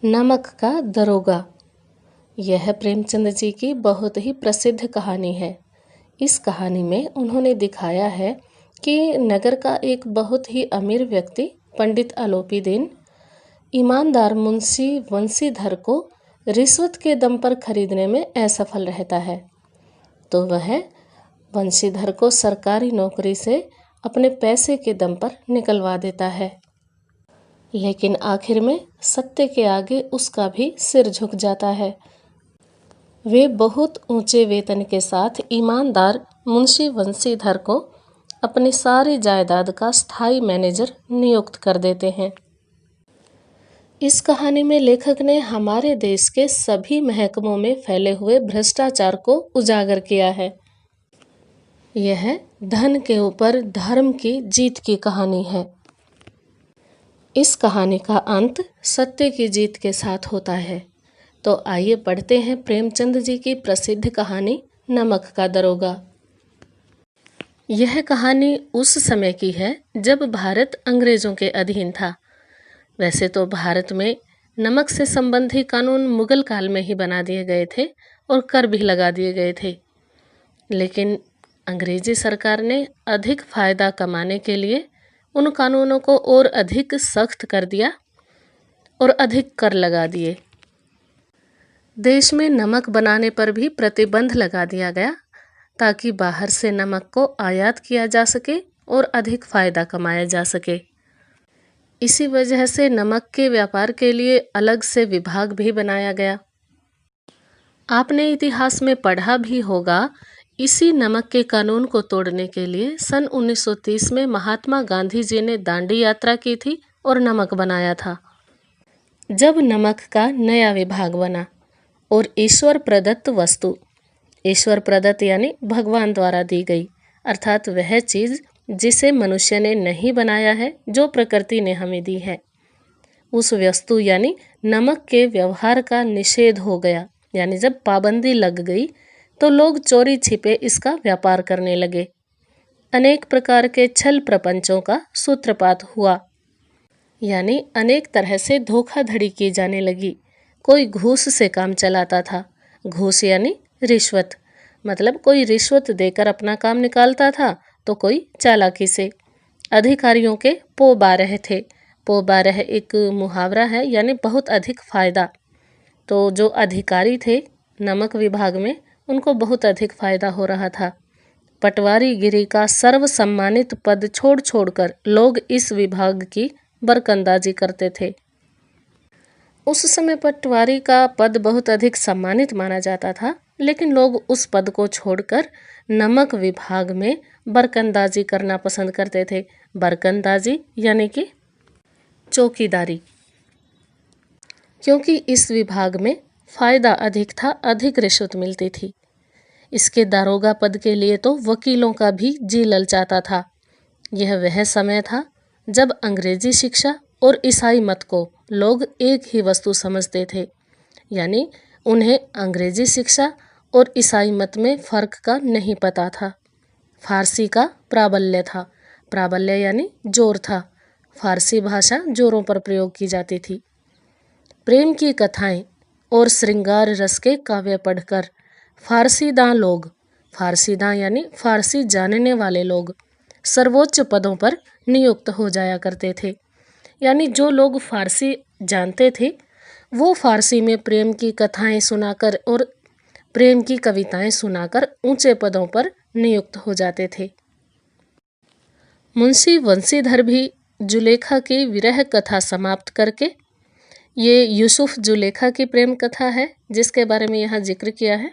नमक का दरोगा। यह प्रेमचंद जी की बहुत ही प्रसिद्ध कहानी है। इस कहानी में उन्होंने दिखाया है कि नगर का एक बहुत ही अमीर व्यक्ति पंडित आलोपीदीन ईमानदार मुंशी वंशीधर को रिश्वत के दम पर खरीदने में असफल रहता है, तो वह वंशीधर को सरकारी नौकरी से अपने पैसे के दम पर निकलवा देता है। लेकिन आखिर में सत्य के आगे उसका भी सिर झुक जाता है। वे बहुत ऊंचे वेतन के साथ ईमानदार मुंशी वंशीधर को अपनी सारी जायदाद का स्थायी मैनेजर नियुक्त कर देते हैं। इस कहानी में लेखक ने हमारे देश के सभी महकमों में फैले हुए भ्रष्टाचार को उजागर किया है। यह धन के ऊपर धर्म की जीत की कहानी है। इस कहानी का अंत सत्य की जीत के साथ होता है। तो आइए पढ़ते हैं प्रेमचंद जी की प्रसिद्ध कहानी नमक का दरोगा। यह कहानी उस समय की है जब भारत अंग्रेजों के अधीन था। वैसे तो भारत में नमक से संबंधी कानून मुगल काल में ही बना दिए गए थे और कर भी लगा दिए गए थे, लेकिन अंग्रेजी सरकार ने अधिक फायदा कमाने के लिए उन कानूनों को और अधिक सख्त कर दिया और अधिक कर लगा दिए। देश में नमक बनाने पर भी प्रतिबंध लगा दिया गया ताकि बाहर से नमक को आयात किया जा सके और अधिक फायदा कमाया जा सके। इसी वजह से नमक के व्यापार के लिए अलग से विभाग भी बनाया गया। आपने इतिहास में पढ़ा भी होगा, इसी नमक के कानून को तोड़ने के लिए सन 1930 में महात्मा गांधी जी ने दांडी यात्रा की थी और नमक बनाया था। जब नमक का नया विभाग बना और ईश्वर प्रदत्त वस्तु, ईश्वर प्रदत्त यानी भगवान द्वारा दी गई, अर्थात वह चीज़ जिसे मनुष्य ने नहीं बनाया है, जो प्रकृति ने हमें दी है, उस वस्तु यानी नमक के व्यवहार का निषेध हो गया। यानी जब पाबंदी लग गई तो लोग चोरी छिपे इसका व्यापार करने लगे। अनेक प्रकार के छल प्रपंचों का सूत्रपात हुआ, यानी अनेक तरह से धोखाधड़ी की जाने लगी। कोई घूस से काम चलाता था। घूस यानी रिश्वत, मतलब कोई रिश्वत देकर अपना काम निकालता था, तो कोई चालाकी से। अधिकारियों के पो बारह थे। पो बारह एक मुहावरा है, यानी बहुत अधिक फायदा। तो जो अधिकारी थे नमक विभाग में, उनको बहुत अधिक फायदा हो रहा था। पटवारी गिरी का सर्व सम्मानित पद छोड़ छोड़कर लोग इस विभाग की बरकंदाजी करते थे। उस समय पटवारी का पद बहुत अधिक सम्मानित माना जाता था, लेकिन लोग उस पद को छोड़कर नमक विभाग में बरकंदाजी करना पसंद करते थे। बरकंदाजी यानी कि चौकीदारी, क्योंकि इस विभाग में फायदा अधिक था, अधिक रिश्वत मिलती थी। इसके दारोगा पद के लिए तो वकीलों का भी जी ललचाता था। यह वह समय था जब अंग्रेजी शिक्षा और ईसाई मत को लोग एक ही वस्तु समझते थे, यानी उन्हें अंग्रेजी शिक्षा और ईसाई मत में फ़र्क का नहीं पता था। फारसी का प्राबल्य था। प्राबल्य यानी जोर था। फारसी भाषा जोरों पर प्रयोग की जाती थी। प्रेम की कथाएं और श्रृंगार रस के काव्य पढ़कर फारसीदां लोग, फारसीदां यानी फारसी जानने वाले लोग, सर्वोच्च पदों पर नियुक्त हो जाया करते थे। यानी जो लोग फारसी जानते थे वो फारसी में प्रेम की कथाएं सुनाकर और प्रेम की कविताएं सुनाकर ऊंचे पदों पर नियुक्त हो जाते थे। मुंशी वंशीधर भी जुलेखा की विरह कथा समाप्त करके, ये यूसुफ जुलेखा की प्रेम कथा है जिसके बारे में यहाँ जिक्र किया है,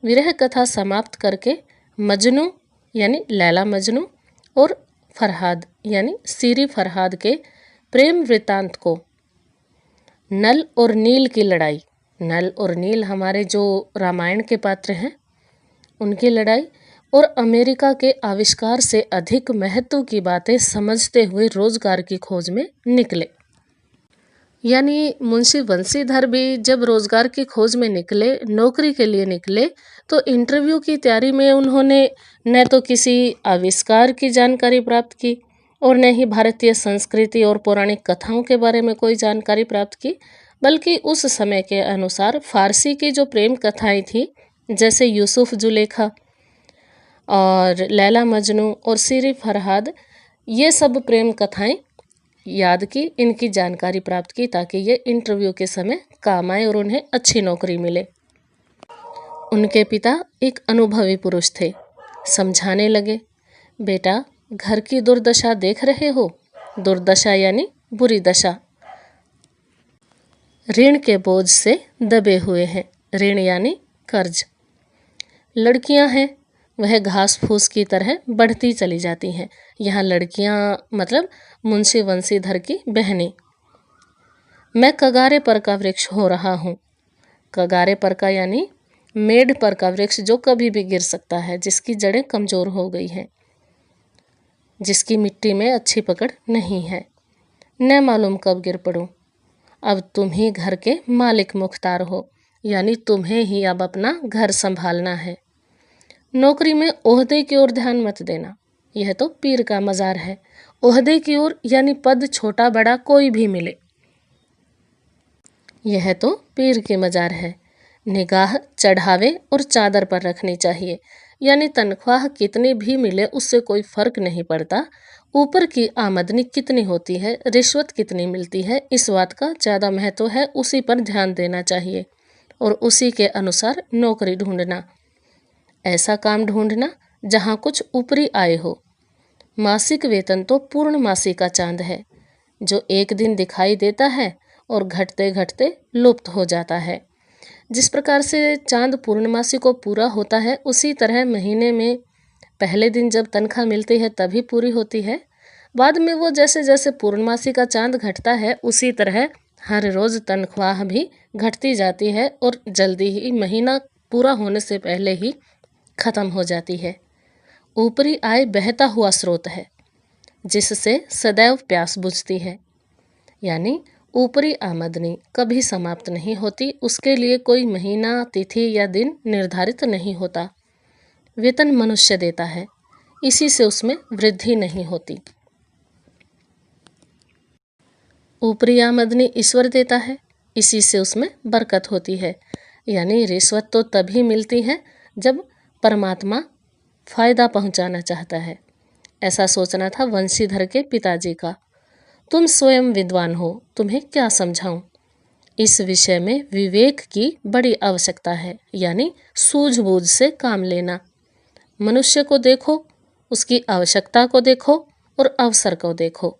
विरह कथा समाप्त करके मजनू यानी लैला मजनू और फरहाद यानी सीरी फरहाद के प्रेम वृतांत को, नल और नील की लड़ाई, नल और नील हमारे जो रामायण के पात्र हैं, उनकी लड़ाई और अमेरिका के आविष्कार से अधिक महत्व की बातें समझते हुए रोजगार की खोज में निकले। यानी मुंशी वंशीधर भी जब रोजगार की खोज में निकले, नौकरी के लिए निकले, तो इंटरव्यू की तैयारी में उन्होंने न तो किसी आविष्कार की जानकारी प्राप्त की और न ही भारतीय संस्कृति और पौराणिक कथाओं के बारे में कोई जानकारी प्राप्त की, बल्कि उस समय के अनुसार फारसी की जो प्रेम कथाएं थी, जैसे यूसुफ जुलेखा और लैला मजनू और सीरी फरहाद, ये सब प्रेम कथाएं याद की, इनकी जानकारी प्राप्त की ताकि ये इंटरव्यू के समय काम आए और उन्हें अच्छी नौकरी मिले। उनके पिता एक अनुभवी पुरुष थे। समझाने लगे, बेटा घर की दुर्दशा देख रहे हो, दुर्दशा यानी बुरी दशा। ऋण के बोझ से दबे हुए हैं, ऋण यानी कर्ज। लड़कियां हैं, वह घास फूस की तरह बढ़ती चली जाती हैं। यहाँ लड़कियां मतलब मुंशी वंशीधर की बहनें। मैं कगारे पर का वृक्ष हो रहा हूँ। कगारे पर का यानी मेढ़ पर का वृक्ष जो कभी भी गिर सकता है, जिसकी जड़ें कमज़ोर हो गई हैं, जिसकी मिट्टी में अच्छी पकड़ नहीं है। न मालूम कब गिर पड़ूं। अब तुम ही घर के मालिक मुख्तार हो, यानी तुम्हें ही अब अपना घर संभालना है। नौकरी में ओहदे की ओर ध्यान मत देना, यह तो पीर का मज़ार है। ओहदे की ओर यानी पद छोटा बड़ा कोई भी मिले, यह तो पीर की मज़ार है। निगाह चढ़ावे और चादर पर रखनी चाहिए, यानी तनख्वाह कितनी भी मिले उससे कोई फ़र्क नहीं पड़ता। ऊपर की आमदनी कितनी होती है, रिश्वत कितनी मिलती है, इस बात का ज़्यादा महत्व है। उसी पर ध्यान देना चाहिए और उसी के अनुसार नौकरी ढूंढना। ऐसा काम ढूंढना जहाँ कुछ ऊपरी आय हो। मासिक वेतन तो पूर्णमासी का चांद है, जो एक दिन दिखाई देता है और घटते घटते लुप्त हो जाता है। जिस प्रकार से चांद पूर्णमासी को पूरा होता है, उसी तरह महीने में पहले दिन जब तनख्वाह मिलती है तभी पूरी होती है। बाद में वो जैसे जैसे पूर्णमासी का चांद घटता है, उसी तरह हर रोज़ तनख्वाह भी घटती जाती है और जल्दी ही महीना पूरा होने से पहले ही ख़त्म हो जाती है। ऊपरी आय बहता हुआ स्रोत है, जिससे सदैव प्यास बुझती है। यानी ऊपरी आमदनी कभी समाप्त नहीं होती, उसके लिए कोई महीना, तिथि या दिन निर्धारित नहीं होता। वेतन मनुष्य देता है, इसी से उसमें वृद्धि नहीं होती। ऊपरी आमदनी ईश्वर देता है, इसी से उसमें बरकत होती है। यानी रिश्वत तो तभी मिलती है जब परमात्मा फ़ायदा पहुंचाना चाहता है। ऐसा सोचना था वंशीधर के पिताजी का। तुम स्वयं विद्वान हो, तुम्हें क्या समझाऊं। इस विषय में विवेक की बड़ी आवश्यकता है, यानी सूझबूझ से काम लेना। मनुष्य को देखो, उसकी आवश्यकता को देखो और अवसर को देखो।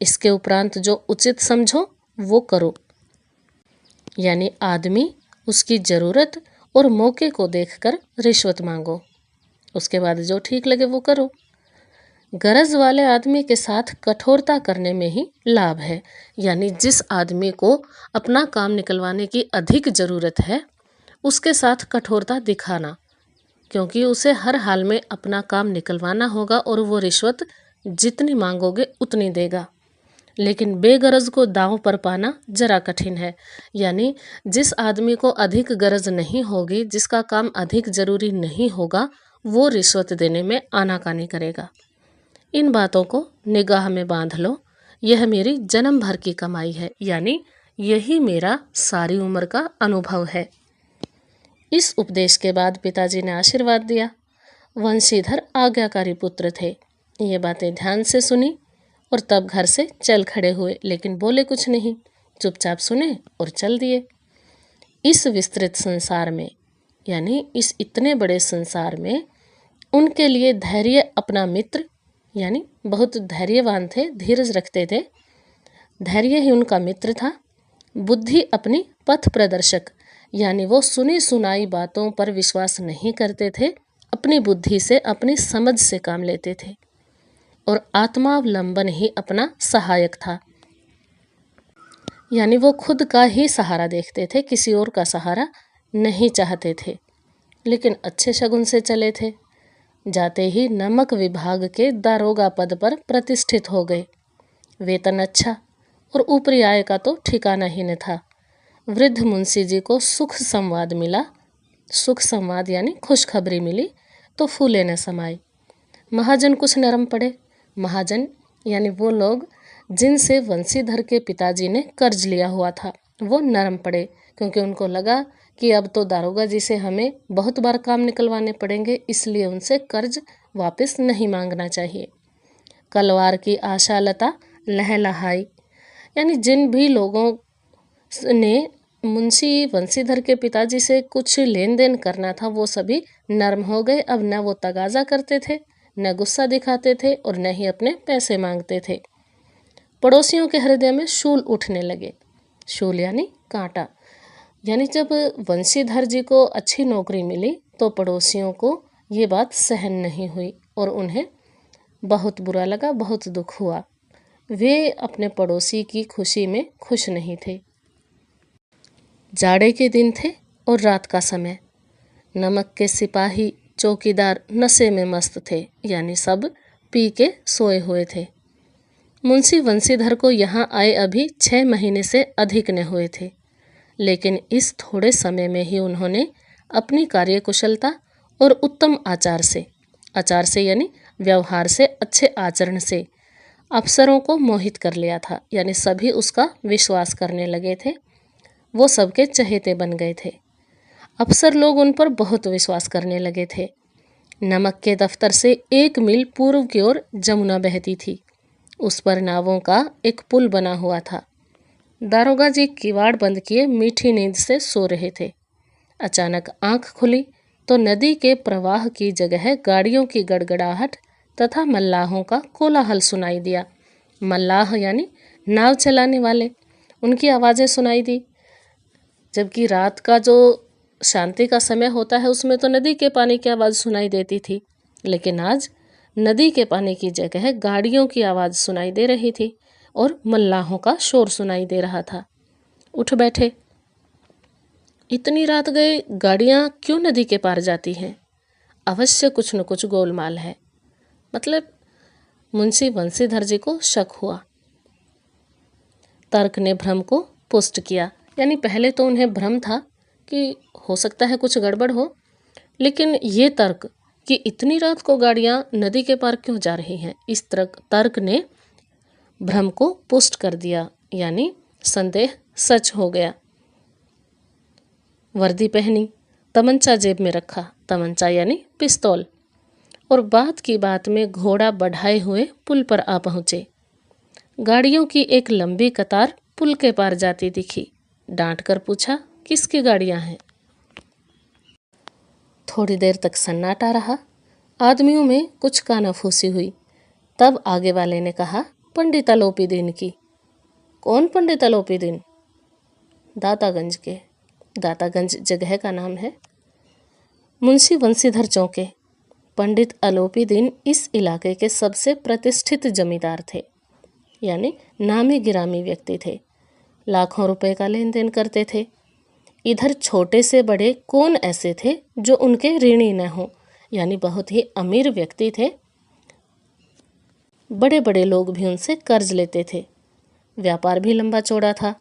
इसके उपरांत जो उचित समझो वो करो। यानी आदमी उसकी ज़रूरत और मौके को देखकर रिश्वत मांगो, उसके बाद जो ठीक लगे वो करो। गरज वाले आदमी के साथ कठोरता करने में ही लाभ है। यानी जिस आदमी को अपना काम निकलवाने की अधिक ज़रूरत है, उसके साथ कठोरता दिखाना, क्योंकि उसे हर हाल में अपना काम निकलवाना होगा और वो रिश्वत जितनी मांगोगे उतनी देगा। लेकिन बेगरज को दांव पर पाना जरा कठिन है। यानी जिस आदमी को अधिक गरज नहीं होगी, जिसका काम अधिक ज़रूरी नहीं होगा, वो रिश्वत देने में आनाकानी करेगा। इन बातों को निगाह में बांध लो। यह मेरी जन्म भर की कमाई है, यानी यही मेरा सारी उम्र का अनुभव है। इस उपदेश के बाद पिताजी ने आशीर्वाद दिया। वंशीधर आज्ञाकारी पुत्र थे। ये बातें ध्यान से सुनी और तब घर से चल खड़े हुए, लेकिन बोले कुछ नहीं, चुपचाप सुने और चल दिए। इस विस्तृत संसार में, यानी इस इतने बड़े संसार में, उनके लिए धैर्य अपना मित्र, यानी बहुत धैर्यवान थे, धीरज रखते थे। धैर्य ही उनका मित्र था। बुद्धि अपनी पथ प्रदर्शक, यानी वो सुनी सुनाई बातों पर विश्वास नहीं करते थे, अपनी बुद्धि से, अपनी समझ से काम लेते थे। और आत्मावलंबन ही अपना सहायक था, यानी वो खुद का ही सहारा देखते थे, किसी और का सहारा नहीं चाहते थे। लेकिन अच्छे शगुन से चले थे। जाते ही नमक विभाग के दारोगा पद पर प्रतिष्ठित हो गए। वेतन अच्छा और ऊपरी आय का तो ठिकाना ही न था। वृद्ध मुंशी जी को सुख संवाद मिला। सुख संवाद यानी खुशखबरी मिली तो फूले न समाये। महाजन कुछ नरम पड़े। महाजन यानी वो लोग जिनसे वंशीधर के पिताजी ने कर्ज लिया हुआ था, वो नरम पड़े, क्योंकि उनको लगा कि अब तो दारोगा जी से हमें बहुत बार काम निकलवाने पड़ेंगे, इसलिए उनसे कर्ज वापस नहीं मांगना चाहिए। कलवार की आशालता लहलहाई, यानी जिन भी लोगों ने मुंशी बंसीधर के पिताजी से कुछ लेन देन करना था वो सभी नर्म हो गए। अब न वो तगाजा करते थे, न गुस्सा दिखाते थे और न ही अपने पैसे मांगते थे। पड़ोसियों के हृदय में शूल उठने लगे। शूल यानी कांटा, यानी जब बंसीधर जी को अच्छी नौकरी मिली तो पड़ोसियों को ये बात सहन नहीं हुई और उन्हें बहुत बुरा लगा, बहुत दुख हुआ। वे अपने पड़ोसी की खुशी में खुश नहीं थे। जाड़े के दिन थे और रात का समय। नमक के सिपाही चौकीदार नशे में मस्त थे, यानी सब पी के सोए हुए थे। मुंशी बंसीधर को यहाँ आए अभी 6 महीने से अधिक न हुए थे, लेकिन इस थोड़े समय में ही उन्होंने अपनी कार्यकुशलता और उत्तम आचार से यानी व्यवहार से, अच्छे आचरण से अफसरों को मोहित कर लिया था, यानी सभी उसका विश्वास करने लगे थे। वो सबके चहेते बन गए थे। अफसर लोग उन पर बहुत विश्वास करने लगे थे। नमक के दफ्तर से 1 मील पूर्व की ओर जमुना बहती थी। उस पर नावों का एक पुल बना हुआ था। दारोगा जी किवाड़ बंद किए मीठी नींद से सो रहे थे। अचानक आंख खुली तो नदी के प्रवाह की जगह गाड़ियों की गड़गड़ाहट तथा मल्लाहों का कोलाहल सुनाई दिया। मल्लाह यानी नाव चलाने वाले, उनकी आवाज़ें सुनाई दी। जबकि रात का जो शांति का समय होता है उसमें तो नदी के पानी की आवाज़ सुनाई देती थी, लेकिन आज नदी के पानी की जगह गाड़ियों की आवाज़ सुनाई दे रही थी और मल्लाहों का शोर सुनाई दे रहा था। उठ बैठे। इतनी रात गए गाड़ियाँ क्यों नदी के पार जाती हैं? अवश्य कुछ न कुछ गोलमाल है। मतलब मुंशी बंसीधर जी को शक हुआ। तर्क ने भ्रम को पुष्ट किया, यानी पहले तो उन्हें भ्रम था कि हो सकता है कुछ गड़बड़ हो, लेकिन ये तर्क कि इतनी रात को गाड़ियाँ नदी के पार क्यों जा रही हैं, इस तर्क ने भ्रम को पुष्ट कर दिया, यानी संदेह सच हो गया। वर्दी पहनी, तमंचा जेब में रखा, तमंचा यानी पिस्तौल, और बात की बात में घोड़ा बढ़ाए हुए पुल पर आ पहुँचे। गाड़ियों की एक लंबी कतार पुल के पार जाती दिखी। डांट कर पूछा, किसकी गाड़ियाँ हैं? थोड़ी देर तक सन्नाटा रहा। आदमियों में कुछ कानाफूसी हुई। तब आगे वाले ने कहा, पंडित अलोपीदीन की। कौन पंडित अलोपीदीन? दातागंज के। दातागंज जगह का नाम है। मुंशी बंसीधर चौंके। पंडित अलोपीदीन इस इलाके के सबसे प्रतिष्ठित जमींदार थे, यानी नामी गिरामी व्यक्ति थे। लाखों रुपए का लेन देन करते थे। इधर छोटे से बड़े कौन ऐसे थे जो उनके ऋणी न हो, यानी बहुत ही अमीर व्यक्ति थे। बड़े बड़े लोग भी उनसे कर्ज लेते थे। व्यापार भी लंबा चौड़ा था।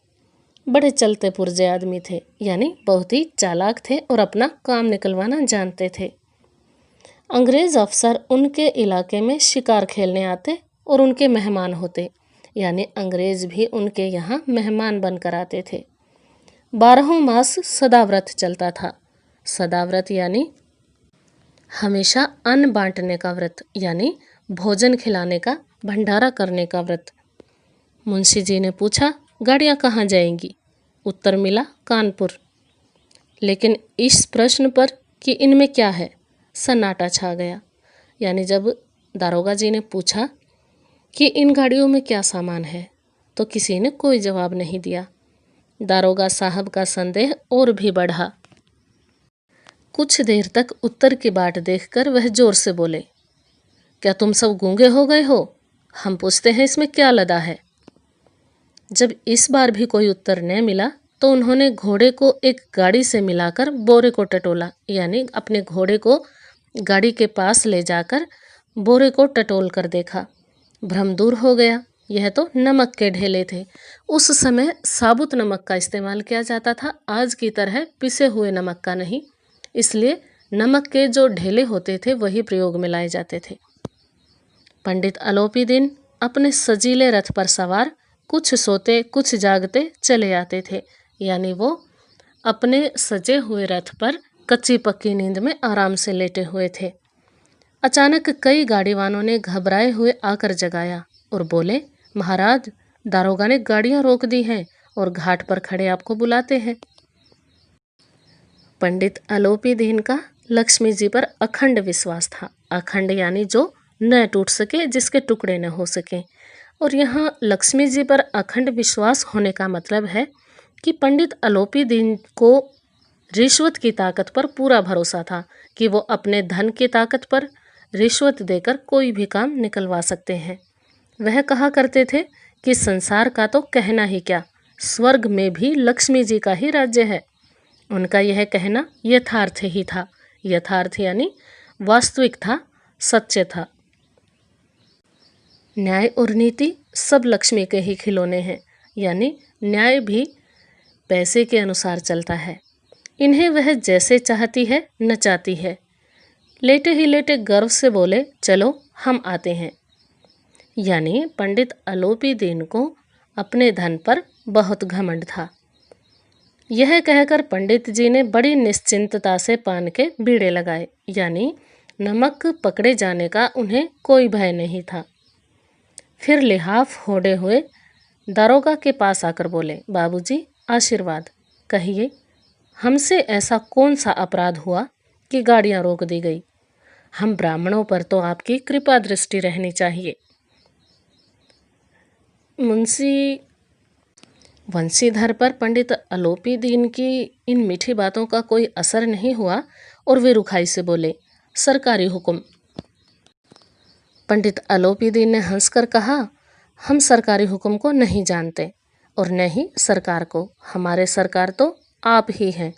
बड़े चलते पुर्जे आदमी थे, यानी बहुत ही चालाक थे और अपना काम निकलवाना जानते थे। अंग्रेज अफसर उनके इलाके में शिकार खेलने आते और उनके मेहमान होते, यानी अंग्रेज भी उनके यहाँ मेहमान बनकर आते थे। 12 मास सदाव्रत चलता था। सदाव्रत यानी हमेशा अन्न बांटने का व्रत, यानी भोजन खिलाने का, भंडारा करने का व्रत। मुंशी जी ने पूछा, गाड़ियाँ कहाँ जाएंगी? उत्तर मिला, कानपुर। लेकिन इस प्रश्न पर कि इनमें क्या है, सन्नाटा छा गया। यानी जब दारोगा जी ने पूछा कि इन गाड़ियों में क्या सामान है, तो किसी ने कोई जवाब नहीं दिया। दारोगा साहब का संदेह और भी बढ़ा। कुछ देर तक उत्तर की बाट देखकर वह जोर से बोले, क्या तुम सब गूंगे हो गए हो? हम पूछते हैं इसमें क्या लदा है? जब इस बार भी कोई उत्तर न मिला तो उन्होंने घोड़े को एक गाड़ी से मिलाकर बोरे को टटोला, यानी अपने घोड़े को गाड़ी के पास ले जाकर बोरे को टटोल कर देखा। भ्रम दूर हो गया। यह तो नमक के ढेले थे। उस समय साबुत नमक का इस्तेमाल किया जाता था, आज की तरह पिसे हुए नमक का नहीं। इसलिए नमक के जो ढेले होते थे वही प्रयोग में लाए जाते थे। पंडित अलोपीदीन अपने सजीले रथ पर सवार कुछ सोते कुछ जागते चले आते थे, यानी वो अपने सजे हुए रथ पर कच्ची पक्की नींद में आराम से लेटे हुए थे। अचानक कई गाड़ीवानों ने घबराए हुए आकर जगाया और बोले, महाराज, दारोगा ने गाड़ियां रोक दी हैं और घाट पर खड़े आपको बुलाते हैं। पंडित अलोपी दीन का लक्ष्मी जी पर अखंड विश्वास था। अखंड यानी जो न टूट सके, जिसके टुकड़े न हो सके। और यहाँ लक्ष्मी जी पर अखंड विश्वास होने का मतलब है कि पंडित अलोपी दीन को रिश्वत की ताकत पर पूरा भरोसा था कि वो अपने धन की ताकत पर रिश्वत देकर कोई भी काम निकलवा सकते हैं। वह कहा करते थे कि संसार का तो कहना ही क्या, स्वर्ग में भी लक्ष्मी जी का ही राज्य है। उनका यह कहना यथार्थ ही था। यथार्थ यानी वास्तविक था, सच्चे था। न्याय और नीति सब लक्ष्मी के ही खिलौने हैं, यानी न्याय भी पैसे के अनुसार चलता है। इन्हें वह जैसे चाहती है नचाती है। लेटे ही लेटे गर्व से बोले, चलो हम आते हैं। यानी पंडित अलोपी दीन को अपने धन पर बहुत घमंड था। यह कहकर पंडित जी ने बड़ी निश्चिंतता से पान के बीड़े लगाए, यानी नमक पकड़े जाने का उन्हें कोई भय नहीं था। फिर लिहाफ होड़े हुए दारोगा के पास आकर बोले, बाबूजी, आशीर्वाद, कहिए हमसे ऐसा कौन सा अपराध हुआ कि गाड़ियां रोक दी गई? हम ब्राह्मणों पर तो आपकी कृपा दृष्टि रहनी चाहिए। मुंशी वंशीधर पर पंडित अलोपी दीन की इन मीठी बातों का कोई असर नहीं हुआ और वे रुखाई से बोले, सरकारी हुक्म। पंडित अलोपी दीन ने हंसकर कहा, हम सरकारी हुक्म को नहीं जानते और न ही सरकार को। हमारे सरकार तो आप ही हैं।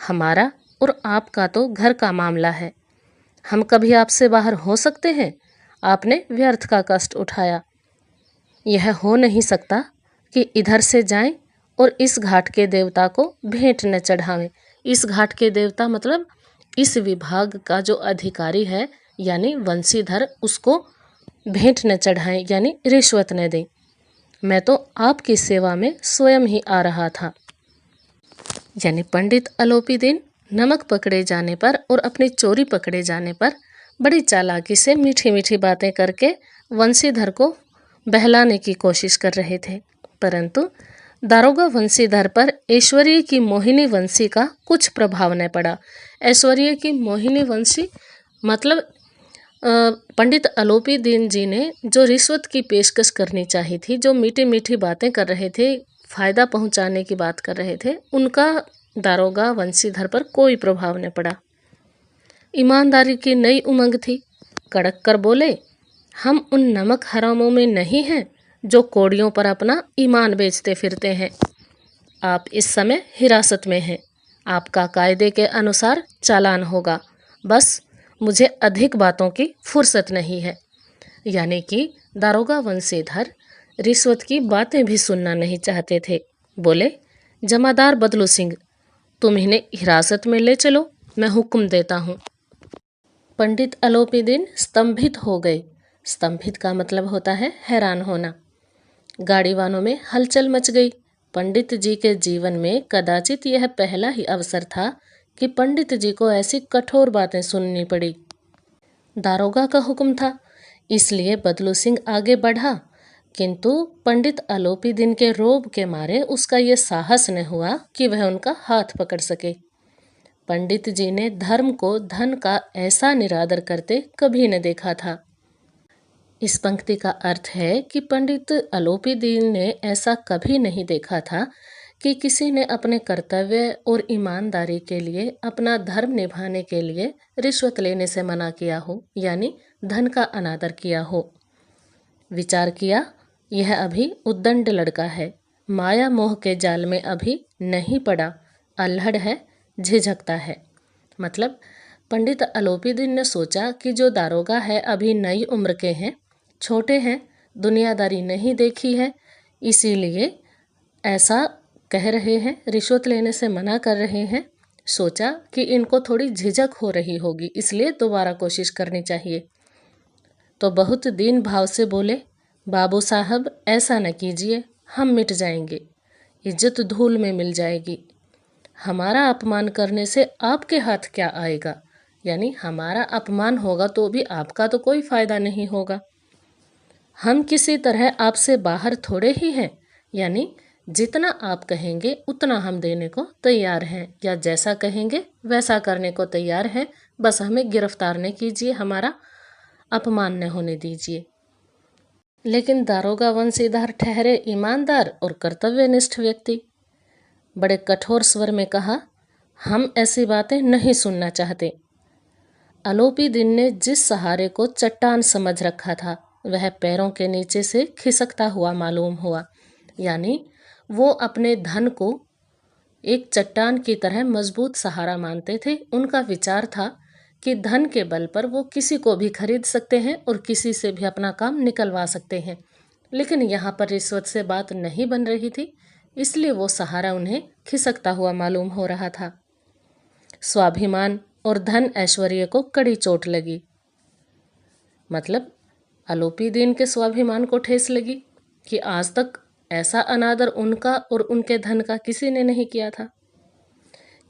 हमारा और आपका तो घर का मामला है। हम कभी आपसे बाहर हो सकते हैं? आपने व्यर्थ का कष्ट उठाया। यह हो नहीं सकता कि इधर से जाएं और इस घाट के देवता को भेंट न चढ़ावें। इस घाट के देवता मतलब इस विभाग का जो अधिकारी है, यानी वंशीधर, उसको भेंट न चढ़ाएं, यानी रिश्वत न दें। मैं तो आपकी सेवा में स्वयं ही आ रहा था। यानी पंडित अलोपी दीन नमक पकड़े जाने पर और अपनी चोरी पकड़े जाने पर बड़ी चालाकी से मीठी मीठी बातें करके वंशीधर को बहलाने की कोशिश कर रहे थे। परंतु दारोगा वंशीधर पर ऐश्वर्य की मोहिनी वंशी का कुछ प्रभाव न पड़ा। ऐश्वर्य की मोहिनी वंशी मतलब पंडित अलोपी दीन जी ने जो रिश्वत की पेशकश करनी चाहिए थी, जो मीठी मीठी बातें कर रहे थे, फ़ायदा पहुंचाने की बात कर रहे थे, उनका दारोगा वंशीधर पर कोई प्रभाव न पड़ा। ईमानदारी की नई उमंग थी। कड़क कर बोले, हम उन नमक हरामों में नहीं हैं जो कौड़ियों पर अपना ईमान बेचते फिरते हैं। आप इस समय हिरासत में हैं। आपका कायदे के अनुसार चालान होगा। बस मुझे अधिक बातों की फुर्सत नहीं है। यानी कि दारोगा वंशीधर रिश्वत की बातें भी सुनना नहीं चाहते थे। बोले, जमादार बदलू सिंह, तुम इन्हें हिरासत में ले चलो, मैं हुक्म देता हूँ। पंडित अलोपी दीन स्तंभित हो गए। स्तंभित का मतलब होता है हैरान होना। गाड़ीवानों में हलचल मच गई। पंडित जी के जीवन में कदाचित यह पहला ही अवसर था कि पंडित जी को ऐसी कठोर बातें सुननी पड़ी। दारोगा का हुक्म था, इसलिए बदलू सिंह आगे बढ़ा, किंतु पंडित अलोपी दीन के रोब के मारे उसका यह साहस न हुआ कि वह उनका हाथ पकड़ सके। पंडित जी ने धर्म को धन का ऐसा निरादर करते कभी न देखा था। इस पंक्ति का अर्थ है कि पंडित अलोपी दीन ने ऐसा कभी नहीं देखा था कि किसी ने अपने कर्तव्य और ईमानदारी के लिए, अपना धर्म निभाने के लिए रिश्वत लेने से मना किया हो, यानी धन का अनादर किया हो। विचार किया, यह अभी उद्दंड लड़का है, माया मोह के जाल में अभी नहीं पड़ा, अल्हड़ है, झिझकता है। मतलब पंडित अलोपी दीन ने सोचा कि जो दारोगा है अभी नई उम्र के हैं, छोटे हैं, दुनियादारी नहीं देखी है, इसीलिए ऐसा कह रहे हैं, रिश्वत लेने से मना कर रहे हैं। सोचा कि इनको थोड़ी झिझक हो रही होगी, इसलिए दोबारा कोशिश करनी चाहिए। तो बहुत दीन भाव से बोले, बाबू साहब ऐसा न कीजिए, हम मिट जाएंगे। इज्जत धूल में मिल जाएगी। हमारा अपमान करने से आपके हाथ क्या आएगा, यानी हमारा अपमान होगा तो भी आपका तो कोई फायदा नहीं होगा। हम किसी तरह आपसे बाहर थोड़े ही हैं, यानी जितना आप कहेंगे उतना हम देने को तैयार हैं, या जैसा कहेंगे वैसा करने को तैयार हैं। बस हमें गिरफ्तार न कीजिए, हमारा अपमान न होने दीजिए। लेकिन दारोगा वंशीधर ठहरे ईमानदार और कर्तव्यनिष्ठ व्यक्ति। बड़े कठोर स्वर में कहा, हम ऐसी बातें नहीं सुनना चाहते। आलोपी दिन ने जिस सहारे को चट्टान समझ रखा था वह पैरों के नीचे से खिसकता हुआ मालूम हुआ, यानी वो अपने धन को एक चट्टान की तरह मजबूत सहारा मानते थे। उनका विचार था कि धन के बल पर वो किसी को भी खरीद सकते हैं और किसी से भी अपना काम निकलवा सकते हैं। लेकिन यहाँ पर रिश्वत से बात नहीं बन रही थी, इसलिए वो सहारा उन्हें खिसकता हुआ मालूम हो रहा था। स्वाभिमान और धन ऐश्वर्य को कड़ी चोट लगी। मतलब आलोपी दीन के स्वाभिमान को ठेस लगी कि आज तक ऐसा अनादर उनका और उनके धन का किसी ने नहीं किया था।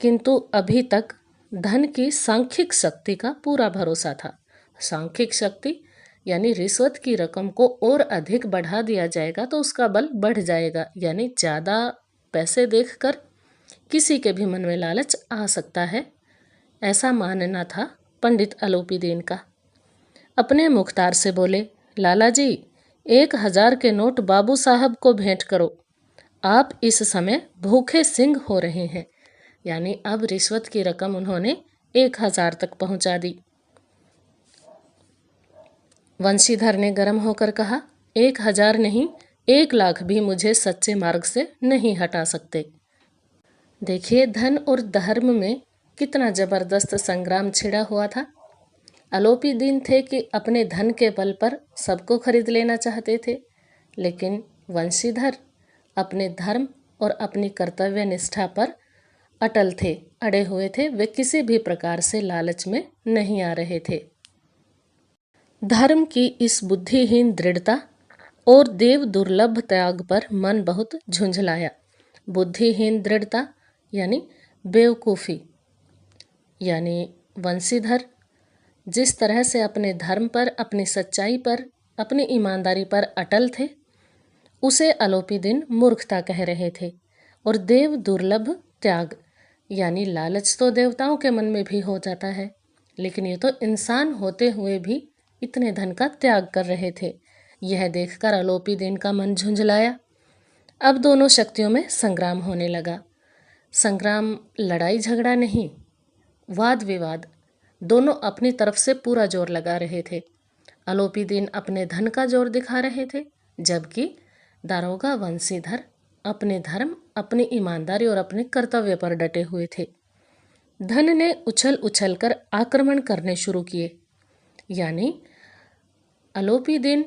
किंतु अभी तक धन की सांख्यिक शक्ति का पूरा भरोसा था। सांख्यिक शक्ति यानी रिश्वत की रकम को और अधिक बढ़ा दिया जाएगा तो उसका बल बढ़ जाएगा, यानी ज़्यादा पैसे देखकर किसी के भी मन में लालच आ सकता है, ऐसा मानना था पंडित आलोपी दीन का। अपने मुख्तार से बोले, लाला जी 1000 के नोट बाबू साहब को भेंट करो, आप इस समय भूखे सिंह हो रहे हैं। यानी अब रिश्वत की रकम उन्होंने 1000 तक पहुंचा दी। वंशीधर ने गर्म होकर कहा, 1000 नहीं 1,00,000 भी मुझे सच्चे मार्ग से नहीं हटा सकते। देखिए धन और धर्म में कितना जबरदस्त संग्राम छिड़ा हुआ था। आलोपी दीन थे कि अपने धन के बल पर सबको खरीद लेना चाहते थे, लेकिन वंशीधर अपने धर्म और अपनी कर्तव्य निष्ठा पर अटल थे, अड़े हुए थे। वे किसी भी प्रकार से लालच में नहीं आ रहे थे। धर्म की इस बुद्धिहीन दृढ़ता और देव दुर्लभ त्याग पर मन बहुत झुंझलाया। बुद्धिहीन दृढ़ता यानी बेवकूफ़ी, यानी वंशीधर जिस तरह से अपने धर्म पर, अपनी सच्चाई पर, अपनी ईमानदारी पर अटल थे, उसे आलोपी दीन मूर्खता कह रहे थे। और देव दुर्लभ त्याग यानी लालच तो देवताओं के मन में भी हो जाता है, लेकिन ये तो इंसान होते हुए भी इतने धन का त्याग कर रहे थे। यह देखकर आलोपी दीन का मन झुंझलाया। अब दोनों शक्तियों में संग्राम होने लगा। संग्राम लड़ाई झगड़ा नहीं, वाद विवाद, दोनों अपनी तरफ से पूरा जोर लगा रहे थे। आलोपी दीन अपने धन का जोर दिखा रहे थे, जबकि दारोगा वंशीधर अपने धर्म, अपनी ईमानदारी और अपने कर्तव्य पर डटे हुए थे। धन ने उछल उछल कर आक्रमण करने शुरू किए, यानी आलोपी दीन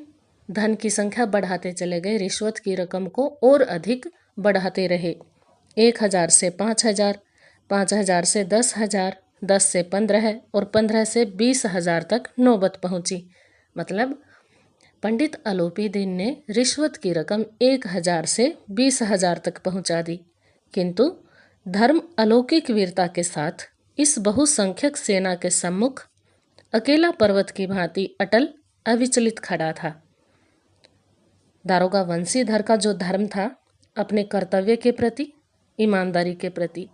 धन की संख्या बढ़ाते चले गए, रिश्वत की रकम को और अधिक बढ़ाते रहे। 1000 से 5000, 5000 से 10,000, 10 से 15 और 15 से 20,000 तक नौबत पहुंची। मतलब पंडित आलोपी दीन ने रिश्वत की रकम 1000 से 20,000 तक पहुंचा दी, किंतु धर्म अलौकिक वीरता के साथ इस बहुसंख्यक सेना के सम्मुख अकेला पर्वत की भांति अटल अविचलित खड़ा था। दारोगा वंशीधर का जो धर्म था अपने कर्तव्य के प्रति, ईमानदारी के प्रति,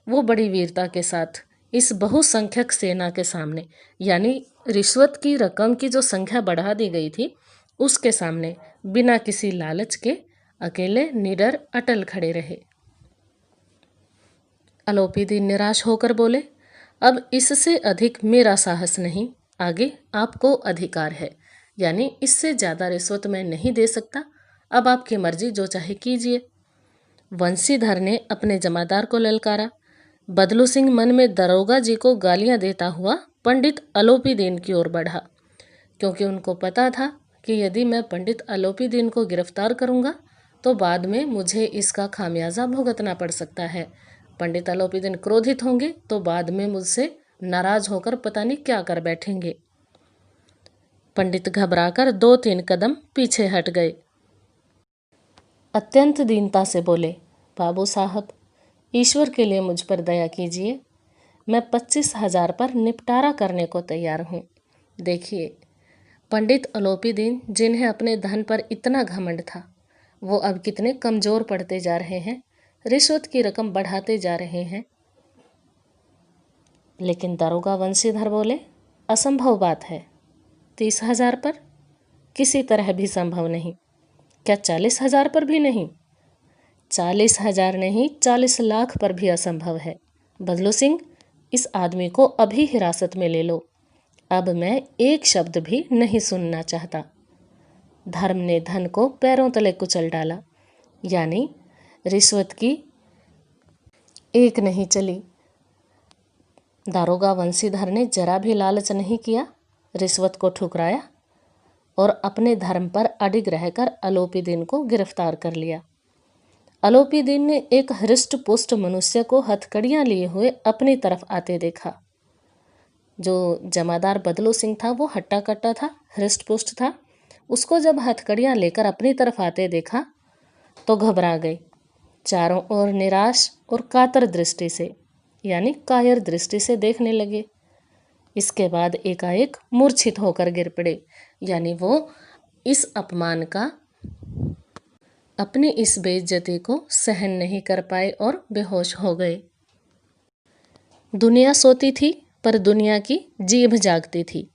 वो बड़ी वीरता के साथ इस बहुसंख्यक सेना के सामने, यानी रिश्वत की रकम की जो संख्या बढ़ा दी गई थी उसके सामने बिना किसी लालच के अकेले निडर अटल खड़े रहे। आलोपी दीन निराश होकर बोले, अब इससे अधिक मेरा साहस नहीं, आगे आपको अधिकार है, यानी इससे ज़्यादा रिश्वत मैं नहीं दे सकता, अब आपकी मर्जी, जो चाहे कीजिए। वंशीधर ने अपने जमादार को ललकारा। बदलू सिंह मन में दरोगा जी को गालियां देता हुआ पंडित आलोपी दीन की ओर बढ़ा, क्योंकि उनको पता था कि यदि मैं पंडित आलोपी दीन को गिरफ्तार करूंगा तो बाद में मुझे इसका खामियाजा भुगतना पड़ सकता है। पंडित आलोपी दीन क्रोधित होंगे तो बाद में मुझसे नाराज होकर पता नहीं क्या कर बैठेंगे। पंडित घबराकर 2-3 कदम पीछे हट गए। अत्यंत दीनता से बोले, बाबू साहब, ईश्वर के लिए मुझ पर दया कीजिए, मैं 25,000 पर निपटारा करने को तैयार हूँ। देखिए, पंडित अलोपीदीन, जिन्हें अपने धन पर इतना घमंड था, वो अब कितने कमज़ोर पड़ते जा रहे हैं, रिश्वत की रकम बढ़ाते जा रहे हैं। लेकिन दारोगा वंशीधर बोले, असंभव बात है। 30,000 पर किसी तरह भी संभव नहीं। क्या 40,000 पर भी नहीं? 40,000 नहीं, 40 लाख पर भी असंभव है। बदलू सिंह, इस आदमी को अभी हिरासत में ले लो। अब मैं एक शब्द भी नहीं सुनना चाहता। धर्म ने धन को पैरों तले कुचल डाला, यानी रिश्वत की एक नहीं चली। दारोगा वंशीधर ने जरा भी लालच नहीं किया, रिश्वत को ठुकराया और अपने धर्म पर अडिग रहकर अलोपीदीन को गिरफ्तार कर लिया। अलोपीदीन ने एक हृष्ट पुष्ट मनुष्य को हथकड़ियाँ लिए हुए अपनी तरफ आते देखा। जो जमादार बदलू सिंह था वो हट्टा कट्टा था, हृष्ट पुष्ट था। उसको जब हथकड़ियाँ लेकर अपनी तरफ आते देखा तो घबरा गई। चारों ओर निराश और कातर दृष्टि से, यानी कायर दृष्टि से देखने लगे। इसके बाद एकाएक मूर्छित होकर गिर पड़े, यानी वो इस अपमान का, अपनी इस बेइज्जती को सहन नहीं कर पाए और बेहोश हो गए। दुनिया सोती थी पर दुनिया की जीभ जागती थी।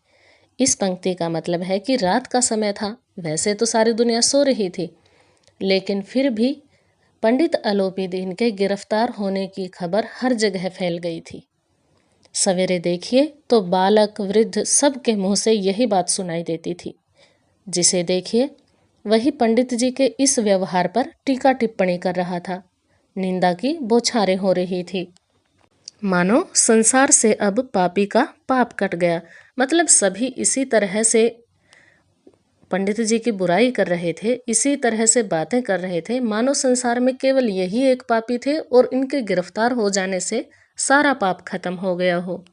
इस पंक्ति का मतलब है कि रात का समय था। वैसे तो सारी दुनिया सो रही थी, लेकिन फिर भी पंडित अलोपीदीन के गिरफ्तार होने की खबर हर जगह फैल गई थी। सवेरे देखिए तो बालक वृद्ध सबके मुंह से यही बात सुनाई देती थी। जिसे देखिए वही पंडित जी के इस व्यवहार पर टीका टिप्पणी कर रहा था। निंदा की बौछारें हो रही थी। मानो संसार से अब पापी का पाप कट गया। मतलब सभी इसी तरह से पंडित जी की बुराई कर रहे थे, इसी तरह से बातें कर रहे थे, मानो संसार में केवल यही एक पापी थे और इनके गिरफ्तार हो जाने से सारा पाप खत्म हो गया हो।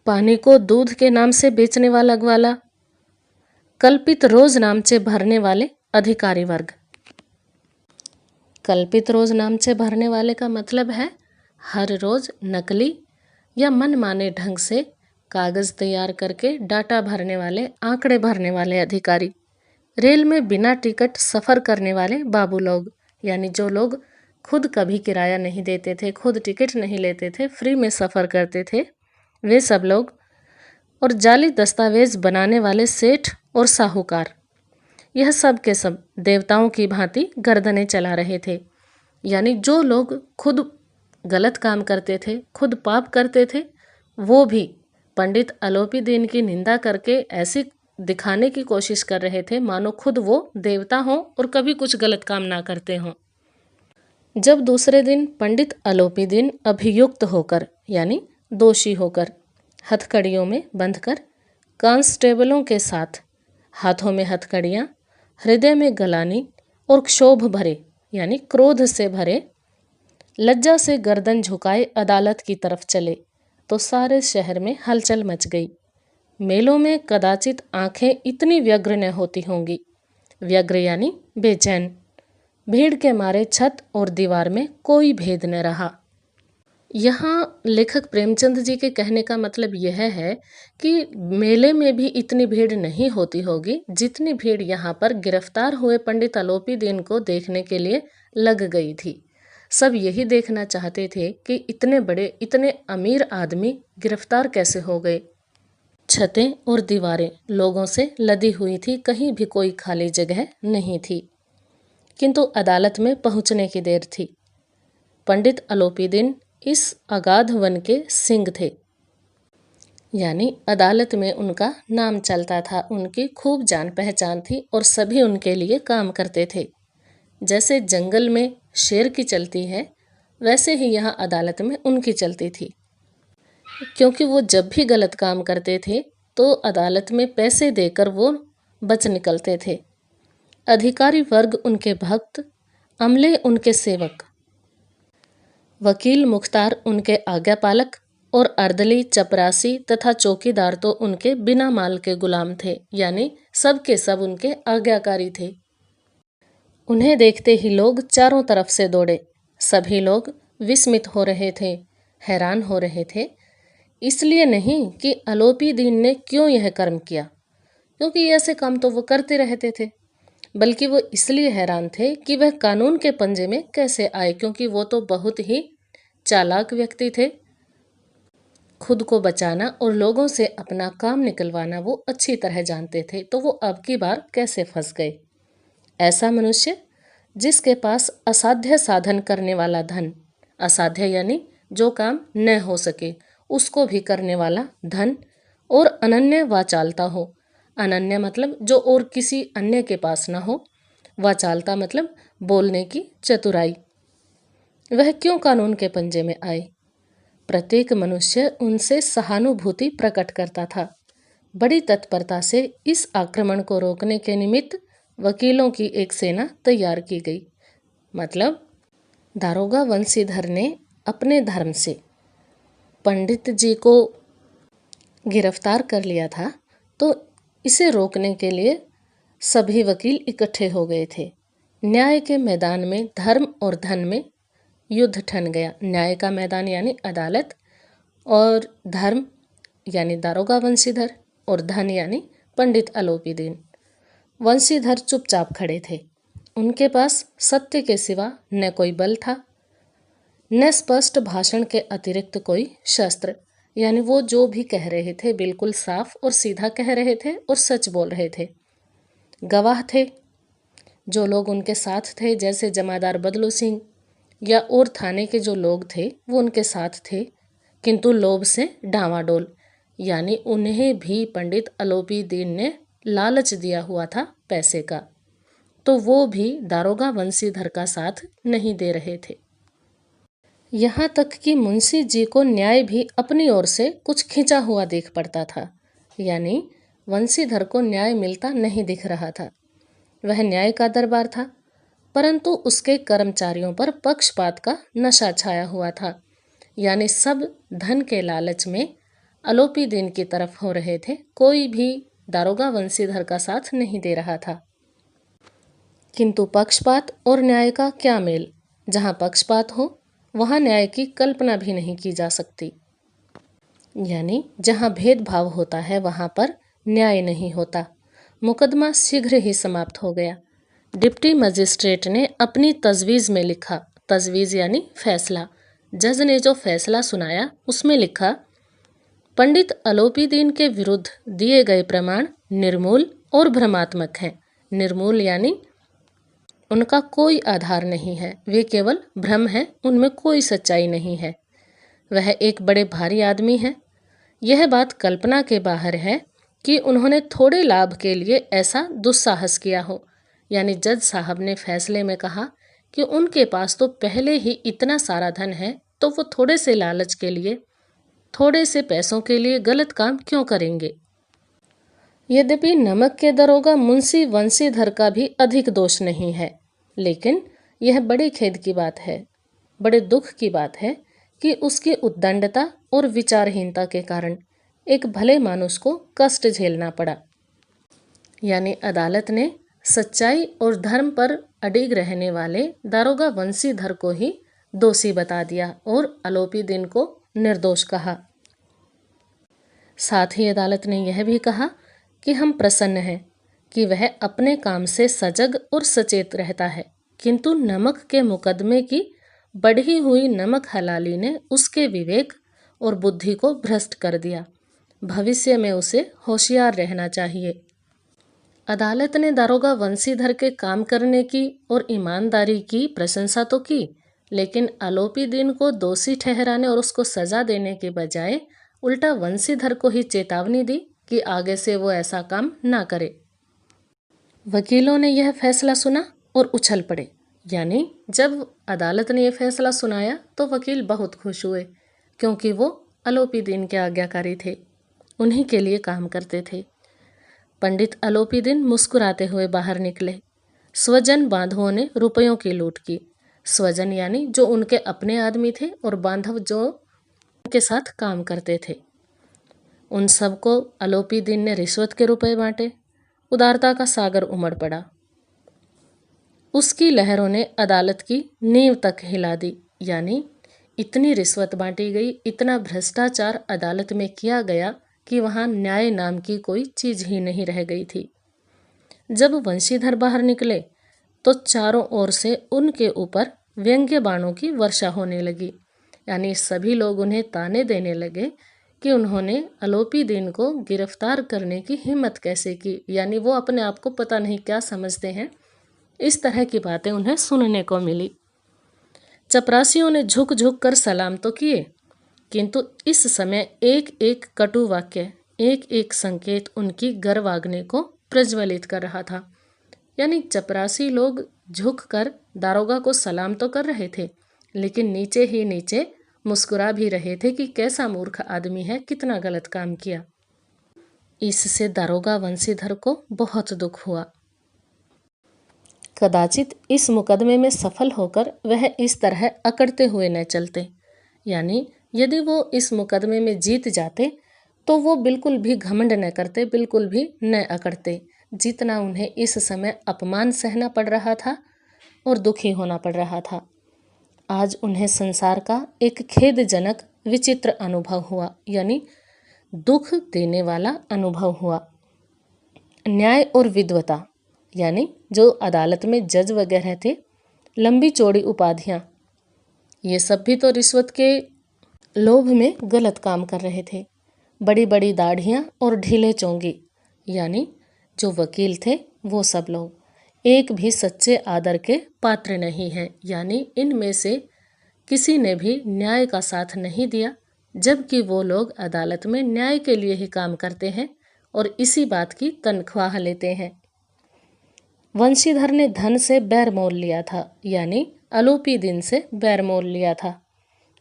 पानी को दूध के नाम से बेचने वाला ग्वाला, कल्पित रोज नामचे भरने वाले अधिकारी वर्ग। कल्पित रोज नामचे भरने वाले का मतलब है हर रोज नकली या मनमाने ढंग से कागज तैयार करके डाटा भरने वाले, आंकड़े भरने वाले अधिकारी। रेल में बिना टिकट सफ़र करने वाले बाबू लोग, यानी जो लोग खुद कभी किराया नहीं देते थे, खुद टिकट नहीं लेते थे, फ्री में सफ़र करते थे, वे सब लोग। और जाली दस्तावेज बनाने वाले सेठ और साहूकार, यह सब के सब देवताओं की भांति गर्दनें चला रहे थे। यानी जो लोग खुद गलत काम करते थे, खुद पाप करते थे, वो भी पंडित अलोपीदीन की निंदा करके ऐसी दिखाने की कोशिश कर रहे थे मानो खुद वो देवता हों और कभी कुछ गलत काम ना करते हों। जब दूसरे दिन पंडित अलोपीदीन अभियुक्त होकर, यानी दोषी होकर, हथकड़ियों में बंधकर कांस्टेबलों के साथ, हाथों में हथकड़ियाँ, हृदय में गलानी और क्षोभ भरे, यानी क्रोध से भरे, लज्जा से गर्दन झुकाए अदालत की तरफ चले तो सारे शहर में हलचल मच गई। मेलों में कदाचित आंखें इतनी व्यग्र न होती होंगी। व्यग्र यानी बेचैन। भीड़ के मारे छत और दीवार में कोई भेद न रहा। यहाँ लेखक प्रेमचंद जी के कहने का मतलब यह है कि मेले में भी इतनी भीड़ नहीं होती होगी जितनी भीड़ यहाँ पर गिरफ्तार हुए पंडित अलोपीदीन को देखने के लिए लग गई थी। सब यही देखना चाहते थे कि इतने बड़े, इतने अमीर आदमी गिरफ्तार कैसे हो गए। छतें और दीवारें लोगों से लदी हुई थी, कहीं भी कोई खाली जगह नहीं थी। किंतु अदालत में पहुंचने की देर थी। पंडित अलोपीदीन इस अगाध वन के सिंह थे, यानी अदालत में उनका नाम चलता था, उनकी खूब जान पहचान थी और सभी उनके लिए काम करते थे। जैसे जंगल में शेर की चलती है, वैसे ही यहाँ अदालत में उनकी चलती थी। क्योंकि वो जब भी गलत काम करते थे तो अदालत में पैसे देकर वो बच निकलते थे। अधिकारी वर्ग उनके भक्त, अमले उनके सेवक, वकील मुख्तार उनके आज्ञापालक और अर्दली, चपरासी तथा चौकीदार तो उनके बिना माल के गुलाम थे, यानी सब के सब उनके आज्ञाकारी थे। उन्हें देखते ही लोग चारों तरफ से दौड़े। सभी लोग विस्मित हो रहे थे, हैरान हो रहे थे। इसलिए नहीं कि अलोपी दीन ने क्यों यह कर्म किया, क्योंकि ऐसे काम तो वो करते रहते थे, बल्कि वो इसलिए हैरान थे कि वह कानून के पंजे में कैसे आए, क्योंकि वो तो बहुत ही चालाक व्यक्ति थे। खुद को बचाना और लोगों से अपना काम निकलवाना वो अच्छी तरह जानते थे, तो वो अब की बार कैसे फंस गए। ऐसा मनुष्य जिसके पास असाध्य साधन करने वाला धन, असाध्य यानी जो काम न हो सके उसको भी करने वाला धन, और अनन्य वाचालता हो। अनन्य मतलब जो और किसी अन्य के पास ना हो, वाचालता मतलब बोलने की चतुराई। वह क्यों कानून के पंजे में आए? प्रत्येक मनुष्य उनसे सहानुभूति प्रकट करता था। बड़ी तत्परता से इस आक्रमण को रोकने के निमित्त वकीलों की एक सेना तैयार की गई। मतलब दारोगा वंशीधर ने अपने धर्म से पंडित जी को गिरफ्तार कर लिया था, तो इसे रोकने के लिए सभी वकील इकट्ठे हो गए थे। न्याय के मैदान में धर्म और धन में युद्ध ठन गया। न्याय का मैदान यानी अदालत, और धर्म यानी दारोगा वंशीधर, और धन यानी पंडित अलोपी दीन। वंशीधर चुपचाप खड़े थे। उनके पास सत्य के सिवा न कोई बल था, न स्पष्ट भाषण के अतिरिक्त कोई शस्त्र। यानी वो जो भी कह रहे थे बिल्कुल साफ और सीधा कह रहे थे और सच बोल रहे थे। गवाह थे जो लोग उनके साथ थे, जैसे जमादार बदलू सिंह या और थाने के जो लोग थे वो उनके साथ थे, किंतु लोभ से डांवाडोल। यानी उन्हें भी पंडित अलोपी दीन ने लालच दिया हुआ था पैसे का, तो वो भी दारोगा वंशीधर का साथ नहीं दे रहे थे। यहाँ तक कि मुंशी जी को न्याय भी अपनी ओर से कुछ खिंचा हुआ देख पड़ता था। यानी वंशीधर को न्याय मिलता नहीं दिख रहा था। वह न्याय का दरबार था, परंतु उसके कर्मचारियों पर पक्षपात का नशा छाया हुआ था। यानी सब धन के लालच में अलोपी दीन की तरफ हो रहे थे, कोई भी दारोगा वंशीधर का साथ नहीं दे रहा था। किंतु पक्षपात और न्याय का क्या मेल? जहाँ पक्षपात हो वहाँ न्याय की कल्पना भी नहीं की जा सकती। यानी जहाँ भेदभाव होता है वहाँ पर न्याय नहीं होता। मुकदमा शीघ्र ही समाप्त हो गया। डिप्टी मजिस्ट्रेट ने अपनी तजवीज़ में लिखा, तजवीज़ यानी फैसला। जज ने जो फैसला सुनाया उसमें लिखा, पंडित अलोपी दीन के विरुद्ध दिए गए प्रमाण निर्मूल और भ्रमात्मक हैं। निर्मूल यानी उनका कोई आधार नहीं है, वे केवल भ्रम है, उनमें कोई सच्चाई नहीं है। वह एक बड़े भारी आदमी है। यह बात कल्पना के बाहर है कि उन्होंने थोड़े लाभ के लिए ऐसा दुस्साहस किया हो। यानी जज साहब ने फैसले में कहा कि उनके पास तो पहले ही इतना सारा धन है, तो वो थोड़े से लालच के लिए, थोड़े से पैसों के लिए गलत काम क्यों करेंगे। यद्यपि नमक के दरोगा मुंशी वंशीधर का भी अधिक दोष नहीं है, लेकिन यह बड़े खेद की बात है, बड़े दुख की बात है कि उसकी उद्दंडता और विचारहीनता के कारण एक भले मानुष को कष्ट झेलना पड़ा। यानी अदालत ने सच्चाई और धर्म पर अडिग रहने वाले दारोगा वंशीधर को ही दोषी बता दिया और अलोपी दीन को निर्दोष कहा। साथ ही अदालत ने यह भी कहा कि हम प्रसन्न हैं कि वह अपने काम से सजग और सचेत रहता है, किंतु नमक के मुकदमे की बढ़ी हुई नमक हलाली ने उसके विवेक और बुद्धि को भ्रष्ट कर दिया। भविष्य में उसे होशियार रहना चाहिए। अदालत ने दारोगा वंशीधर के काम करने की और ईमानदारी की प्रशंसा तो की, लेकिन अलोपी दीन को दोषी ठहराने और उसको सजा देने के बजाय उल्टा वंशीधर को ही चेतावनी दी कि आगे से वो ऐसा काम ना करे। वकीलों ने यह फैसला सुना और उछल पड़े। यानी जब अदालत ने यह फैसला सुनाया तो वकील बहुत खुश हुए, क्योंकि वो अलोपी दीन के आज्ञाकारी थे, उन्हीं के लिए काम करते थे। पंडित अलोपी दीन मुस्कुराते हुए बाहर निकले। स्वजन बांधवों ने रुपयों की लूट की। स्वजन यानी जो उनके अपने आदमी थे और बांधव जो उनके साथ काम करते थे, उन सबको अलोपी दीन ने रिश्वत के रुपए बांटे। उदारता का सागर उमड़ पड़ा। उसकी लहरों ने अदालत की नींव तक हिला दी। यानी इतनी रिश्वत बांटी गई, इतना भ्रष्टाचार अदालत में किया गया कि वहां न्याय नाम की कोई चीज ही नहीं रह गई थी। जब वंशीधर बाहर निकले तो चारों ओर से उनके ऊपर व्यंग्य बाणों की वर्षा होने लगी। यानी सभी लोग उन्हें ताने देने लगे कि उन्होंने आलोपी दीन को गिरफ्तार करने की हिम्मत कैसे की। यानी वो अपने आप को पता नहीं क्या समझते हैं। इस तरह की बातें उन्हें सुनने को मिली। चपरासियों ने झुक झुक कर सलाम तो किए, किंतु इस समय एक एक कटु वाक्य, एक एक संकेत उनकी गर्वाग्नि को प्रज्वलित कर रहा था। यानी चपरासी लोग झुककर दारोगा को सलाम तो कर रहे थे, लेकिन नीचे ही नीचे मुस्कुरा भी रहे थे कि कैसा मूर्ख आदमी है, कितना गलत काम किया। इससे दारोगा वंशीधर को बहुत दुख हुआ। कदाचित इस मुकदमे में सफल होकर वह इस तरह अकड़ते हुए न चलते। यानी यदि वो इस मुकदमे में जीत जाते तो वो बिल्कुल भी घमंड न करते, बिल्कुल भी न अकड़ते, जितना उन्हें इस समय अपमान सहना पड़ रहा था और दुखी होना पड़ रहा था। आज उन्हें संसार का एक खेदजनक विचित्र अनुभव हुआ, यानी दुख देने वाला अनुभव हुआ। न्याय और विद्वता, यानी जो अदालत में जज वगैरह थे, लंबी चौड़ी उपाधियां, ये सब भी तो रिश्वत के लोभ में गलत काम कर रहे थे। बड़ी बड़ी दाढ़ियां और ढीले चोंगे, यानी जो वकील थे वो सब लोग एक भी सच्चे आदर के पात्र नहीं हैं। यानी इनमें से किसी ने भी न्याय का साथ नहीं दिया, जबकि वो लोग अदालत में न्याय के लिए ही काम करते हैं और इसी बात की तनख्वाह लेते हैं। वंशीधर ने धन से बैर मोल लिया था, यानी आलोपी दिन से बैर मोल लिया था।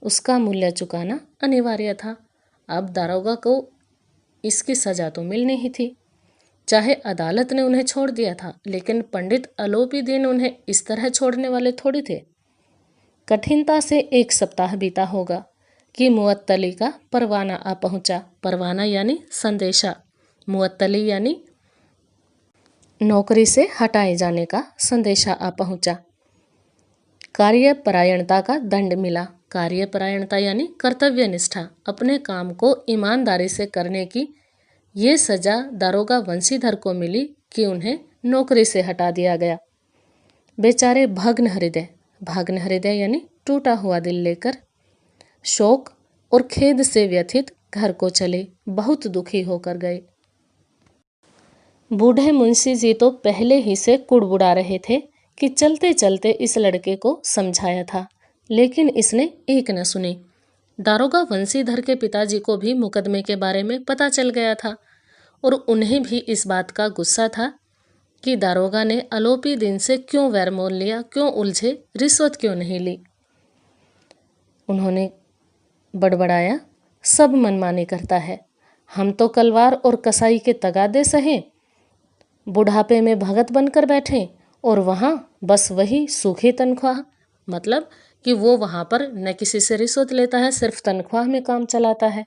उसका मूल्य चुकाना अनिवार्य था। अब दारोगा को इसकी सजा तो मिलनी ही थी। चाहे अदालत ने उन्हें छोड़ दिया था, लेकिन पंडित आलोपी दीन उन्हें इस तरह छोड़ने वाले थोड़ी थे। कठिनता से 1 सप्ताह बीता होगा कि मुअत्तली का परवाना आ पहुंचा। परवाना यानी संदेशा, मुअत्तली यानी नौकरी से हटाए जाने का संदेशा आ पहुंचा। कार्यपरायणता का दंड मिला। कार्यपरायणता यानी कर्तव्य निष्ठा, अपने काम को ईमानदारी से करने की ये सजा दारोगा वंशीधर को मिली कि उन्हें नौकरी से हटा दिया गया। बेचारे भग्न हृदय यानी टूटा हुआ दिल लेकर शोक और खेद से व्यथित घर को चले, बहुत दुखी होकर गए। बूढ़े मुंशी जी तो पहले ही से कुड़बुड़ा रहे थे कि चलते चलते इस लड़के को समझाया था, लेकिन इसने एक न सुनी। दारोगा वंशीधर के पिताजी को भी मुकदमे के बारे में पता चल गया था और उन्हें भी इस बात का गुस्सा था कि दारोगा ने आलोपी दिन से क्यों वैर मोल लिया, क्यों उलझे, रिश्वत क्यों नहीं ली। उन्होंने बड़बड़ाया, सब मनमानी करता है। हम तो कलवार और कसाई के तगादे सहे, बुढ़ापे में भगत बनकर बैठे और वहाँ बस वही सूखी तनख्वाह। मतलब कि वो वहाँ पर न किसी से रिश्वत लेता है, सिर्फ तनख्वाह में काम चलाता है।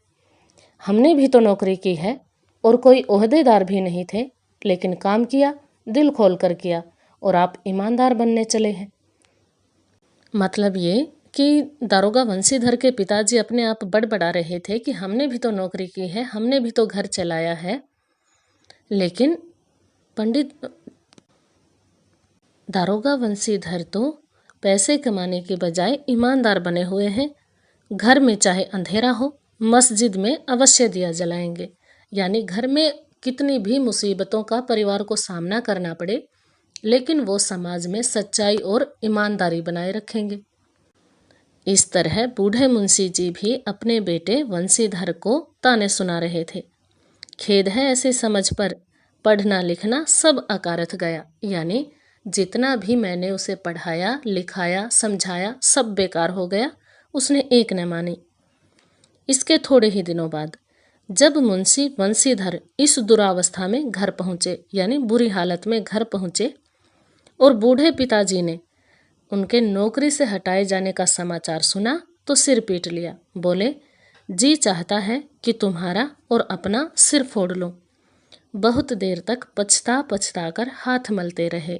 हमने भी तो नौकरी की है और कोई ओहदेदार भी नहीं थे, लेकिन काम किया, दिल खोल कर किया और आप ईमानदार बनने चले हैं। मतलब ये कि दारोगा वंशीधर के पिताजी अपने आप बड़बड़ा रहे थे कि हमने भी तो नौकरी की है, हमने भी तो घर चलाया है, लेकिन पंडित दारोगा वंशीधर तो पैसे कमाने के बजाय ईमानदार बने हुए हैं। घर में चाहे अंधेरा हो, मस्जिद में अवश्य दिया जलाएंगे। यानी घर में कितनी भी मुसीबतों का परिवार को सामना करना पड़े, लेकिन वो समाज में सच्चाई और ईमानदारी बनाए रखेंगे। इस तरह बूढ़े मुंशी जी भी अपने बेटे वंशीधर को ताने सुना रहे थे। खेद है ऐसी समझ पर, पढ़ना लिखना सब अकारथ गया। यानी जितना भी मैंने उसे पढ़ाया, लिखाया, समझाया, सब बेकार हो गया, उसने एक न मानी। इसके थोड़े ही दिनों बाद जब मुंशी वंशीधर इस दुरावस्था में घर पहुँचे, यानी बुरी हालत में घर पहुँचे, और बूढ़े पिताजी ने उनके नौकरी से हटाए जाने का समाचार सुना तो सिर पीट लिया। बोले, जी चाहता है कि तुम्हारा और अपना सिर फोड़ लो। बहुत देर तक पछता पछता कर हाथ मलते रहे।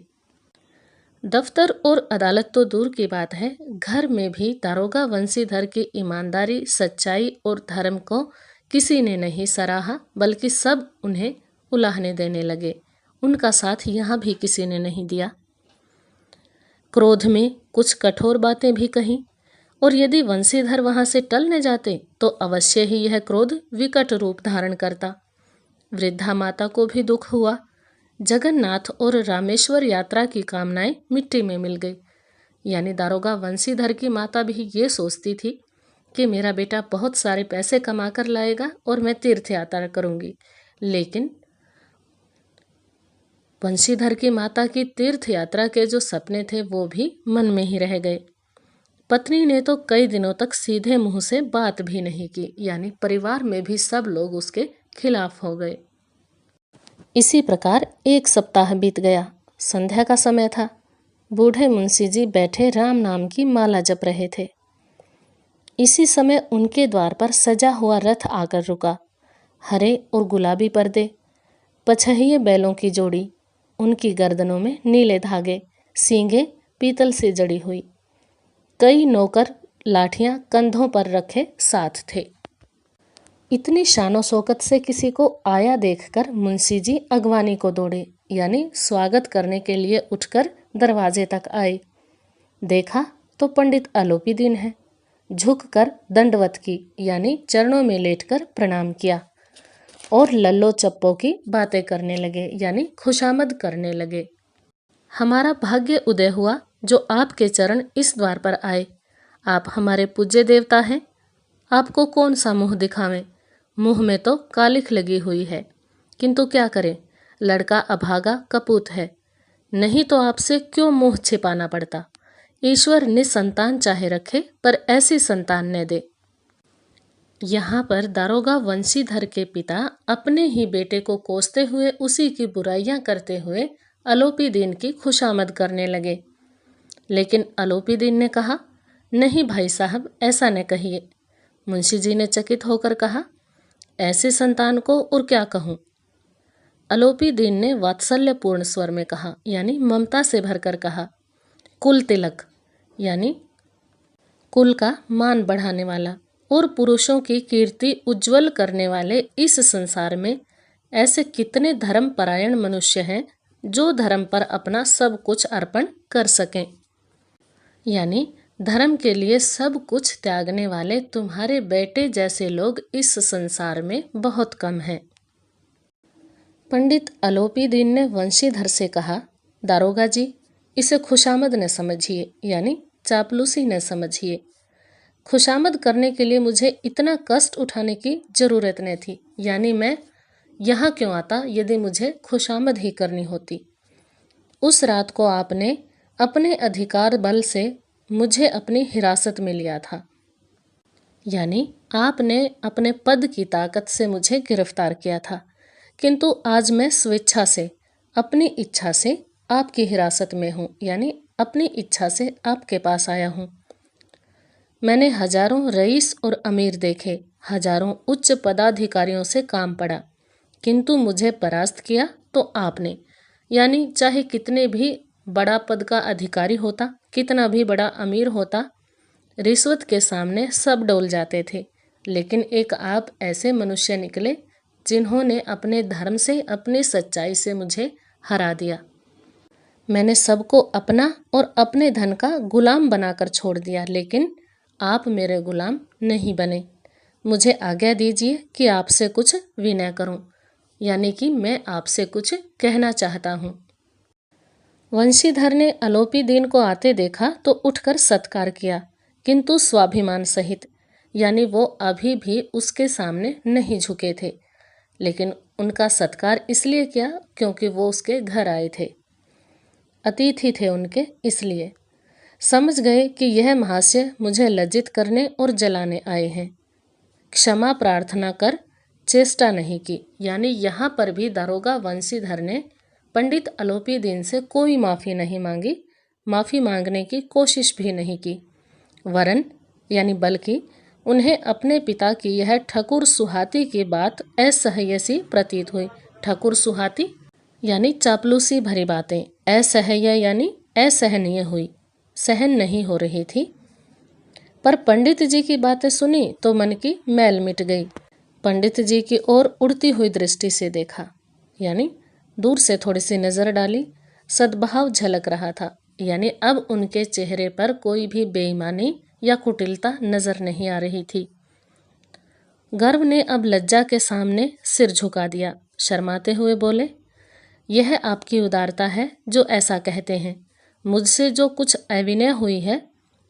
दफ्तर और अदालत तो दूर की बात है, घर में भी दारोगा वंशीधर की ईमानदारी, सच्चाई और धर्म को किसी ने नहीं सराहा, बल्कि सब उन्हें उलाहने देने लगे। उनका साथ यहाँ भी किसी ने नहीं दिया। क्रोध में कुछ कठोर बातें भी कहीं, और यदि वंशीधर वहां से टल न जाते तो अवश्य ही यह क्रोध विकट रूप धारण करता। वृद्धा माता को भी दुख हुआ। जगन्नाथ और रामेश्वर यात्रा की कामनाएं मिट्टी में मिल गई। यानी दारोगा वंशीधर की माता भी ये सोचती थी कि मेरा बेटा बहुत सारे पैसे कमा कर लाएगा और मैं तीर्थ यात्रा करूंगी, लेकिन वंशीधर की माता की तीर्थ यात्रा के जो सपने थे वो भी मन में ही रह गए। पत्नी ने तो कई दिनों तक सीधे मुंह से बात भी नहीं की, यानी परिवार में भी सब लोग उसके खिलाफ हो गए। इसी प्रकार एक सप्ताह बीत गया। संध्या का समय था। बूढ़े मुंशी जी बैठे राम नाम की माला जप रहे थे। इसी समय उनके द्वार पर सजा हुआ रथ आकर रुका। हरे और गुलाबी पर्दे, पछहिए बैलों की जोड़ी, उनकी गर्दनों में नीले धागे, सींगे पीतल से जड़ी हुई। कई नौकर लाठियां कंधों पर रखे साथ थे। इतनी शानो शौकत से किसी को आया देखकर मुंशी जी अगवानी को दौड़े, यानी स्वागत करने के लिए उठकर दरवाजे तक आए। देखा तो पंडित आलोपी दीन है। झुककर दंडवत की, यानी चरणों में लेटकर प्रणाम किया और लल्लो चप्पो की बातें करने लगे, यानी खुशामद करने लगे। हमारा भाग्य उदय हुआ जो आपके चरण इस द्वार पर आए। आप हमारे पूज्य देवता हैं। आपको कौन सा मुंह दिखावें? मुंह में तो कालिख लगी हुई है, किंतु क्या करें, लड़का अभागा कपूत है। नहीं तो आपसे क्यों मुंह छिपाना पड़ता। ईश्वर निसंतान चाहे रखे, पर ऐसी संतान न दे। यहाँ पर दारोगा वंशीधर के पिता अपने ही बेटे को कोसते हुए, उसी की बुराइयां करते हुए आलोपी दीन की खुशामद करने लगे। लेकिन आलोपी दीन ने कहा, नहीं भाई साहब, ऐसा न कहिए। मुंशी जी ने चकित होकर कहा, ऐसे संतान को और क्या कहूँ। आलोपी दीन ने वात्सल्यपूर्ण स्वर में कहा, यानी ममता से भरकर कहा, कुल तिलक, यानी कुल का मान बढ़ाने वाला और पुरुषों की कीर्ति उज्जवल करने वाले इस संसार में ऐसे कितने धर्मपरायण मनुष्य हैं जो धर्म पर अपना सब कुछ अर्पण कर सकें। यानी धर्म के लिए सब कुछ त्यागने वाले तुम्हारे बेटे जैसे लोग इस संसार में बहुत कम हैं। पंडित आलोपी दीन ने वंशीधर से कहा, दारोगा जी, इसे खुशामद न समझिए, यानी चापलूसी न समझिए। खुशामद करने के लिए मुझे इतना कष्ट उठाने की जरूरत न थी। यानी मैं यहाँ क्यों आता यदि मुझे खुशामद ही करनी होती। उस रात को आपने अपने अधिकार बल से मुझे अपनी हिरासत में लिया था। यानी आपने अपने पद की ताकत से मुझे गिरफ्तार किया था, किंतु आज मैं स्वेच्छा से, अपनी इच्छा से आपकी हिरासत में हूँ, यानी अपनी इच्छा से आपके पास आया हूँ। मैंने हजारों रईस और अमीर देखे, हजारों उच्च पदाधिकारियों से काम पड़ा, किंतु मुझे परास्त किया तो आपने। यानी चाहे कितने भी बड़ा पद का अधिकारी होता, कितना भी बड़ा अमीर होता, रिश्वत के सामने सब डोल जाते थे। लेकिन एक आप ऐसे मनुष्य निकले जिन्होंने अपने धर्म से, अपनी सच्चाई से मुझे हरा दिया। मैंने सबको अपना और अपने धन का गुलाम बनाकर छोड़ दिया, लेकिन आप मेरे गुलाम नहीं बने। मुझे आज्ञा दीजिए कि आपसे कुछ विनय करूं, यानी कि मैं आपसे कुछ कहना चाहता हूं। वंशीधर ने आलोपी दीन को आते देखा तो उठकर सत्कार किया, किंतु स्वाभिमान सहित, यानी वो अभी भी उसके सामने नहीं झुके थे। लेकिन उनका सत्कार इसलिए किया क्योंकि वो उसके घर आए थे, अतिथि थे उनके, इसलिए समझ गए कि यह महाशय मुझे लज्जित करने और जलाने आए हैं। क्षमा प्रार्थना कर चेष्टा नहीं की। यानी यहाँ पर भी दारोगा वंशीधर ने पंडित आलोपी दीन से कोई माफ़ी नहीं मांगी, माफ़ी मांगने की कोशिश भी नहीं की, वरन यानी बल्कि उन्हें अपने पिता की यह ठकुर सुहाती की बात असह्य सी प्रतीत हुई। ठकुर सुहाती यानी चापलूसी भरी बातें, असह्य यानी असहनीय हुई, सहन नहीं हो रही थी। पर पंडित जी की बातें सुनी तो मन की मैल मिट गई। पंडित जी की ओर उड़ती हुई दृष्टि से देखा, यानी दूर से थोड़ी सी नजर डाली। सद्भाव झलक रहा था, यानी अब उनके चेहरे पर कोई भी बेईमानी या कुटिलता नजर नहीं आ रही थी। गर्व ने अब लज्जा के सामने सिर झुका दिया। शर्माते हुए बोले, यह आपकी उदारता है जो ऐसा कहते हैं। मुझसे जो कुछ अविनय हुई है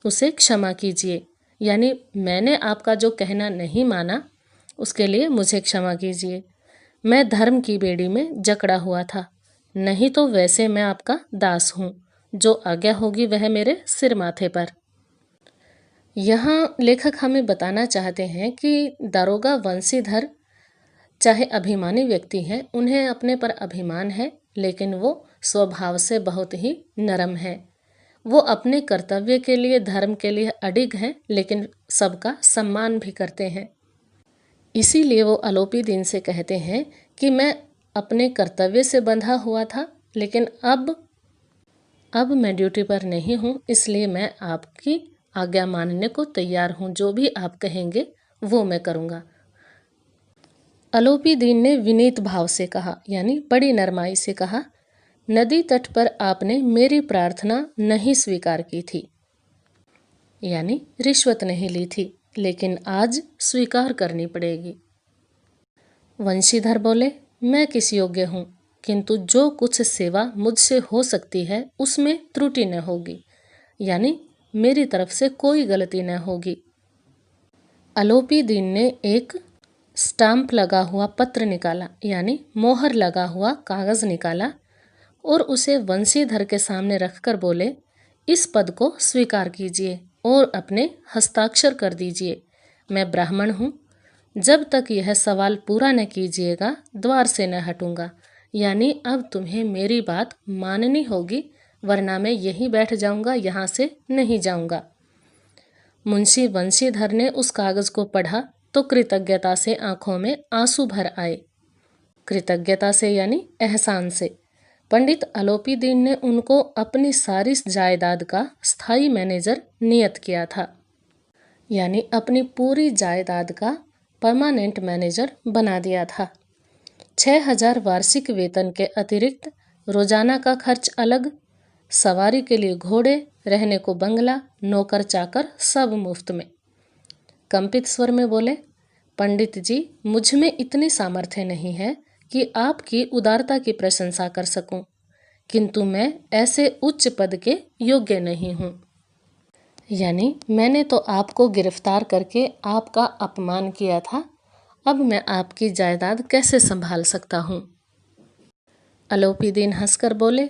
उसे क्षमा कीजिए, यानी मैंने आपका जो कहना नहीं माना उसके लिए मुझे क्षमा कीजिए। मैं धर्म की बेड़ी में जकड़ा हुआ था, नहीं तो वैसे मैं आपका दास हूँ। जो आज्ञा होगी वह मेरे सिर माथे पर। यहाँ लेखक हमें बताना चाहते हैं कि दारोगा वंशीधर चाहे अभिमानी व्यक्ति हैं, उन्हें अपने पर अभिमान है, लेकिन वो स्वभाव से बहुत ही नरम है। वो अपने कर्तव्य के लिए, धर्म के लिए अडिग हैं, लेकिन सबका सम्मान भी करते हैं। इसीलिए वो आलोपी दीन से कहते हैं कि मैं अपने कर्तव्य से बंधा हुआ था, लेकिन अब मैं ड्यूटी पर नहीं हूँ, इसलिए मैं आपकी आज्ञा मानने को तैयार हूँ। जो भी आप कहेंगे वो मैं करूँगा। आलोपी दीन ने विनीत भाव से कहा, यानी बड़ी नरमाई से कहा, नदी तट पर आपने मेरी प्रार्थना नहीं स्वीकार की थी, यानी रिश्वत नहीं ली थी, लेकिन आज स्वीकार करनी पड़ेगी। वंशीधर बोले, मैं किस योग्य हूँ, किंतु जो कुछ सेवा मुझसे हो सकती है उसमें त्रुटि न होगी, यानी मेरी तरफ से कोई गलती न होगी। आलोपी दीन ने एक स्टाम्प लगा हुआ पत्र निकाला, यानी मोहर लगा हुआ कागज निकाला और उसे वंशीधर के सामने रखकर बोले, इस पद को स्वीकार कीजिए और अपने हस्ताक्षर कर दीजिए। मैं ब्राह्मण हूँ, जब तक यह सवाल पूरा न कीजिएगा द्वार से न हटूंगा, यानी अब तुम्हें मेरी बात माननी होगी, वरना मैं यहीं बैठ जाऊंगा, यहाँ से नहीं जाऊंगा। मुंशी वंशीधर ने उस कागज को पढ़ा तो कृतज्ञता से आंखों में आंसू भर आए। कृतज्ञता से यानी एहसान से। पंडित आलोपी दीन ने उनको अपनी सारी जायदाद का स्थायी मैनेजर नियत किया था, यानी अपनी पूरी जायदाद का परमानेंट मैनेजर बना दिया था। 6,000 वार्षिक वेतन के अतिरिक्त रोजाना का खर्च अलग, सवारी के लिए घोड़े, रहने को बंगला, नौकर चाकर सब मुफ्त में। कंपित स्वर में बोले, पंडित जी, मुझ में इतनी सामर्थ्य नहीं है कि आपकी उदारता की प्रशंसा कर सकूं, किंतु मैं ऐसे उच्च पद के योग्य नहीं हूं। यानी मैंने तो आपको गिरफ्तार करके आपका अपमान किया था, अब मैं आपकी जायदाद कैसे संभाल सकता हूँ। आलोपी दीन हंसकर बोले,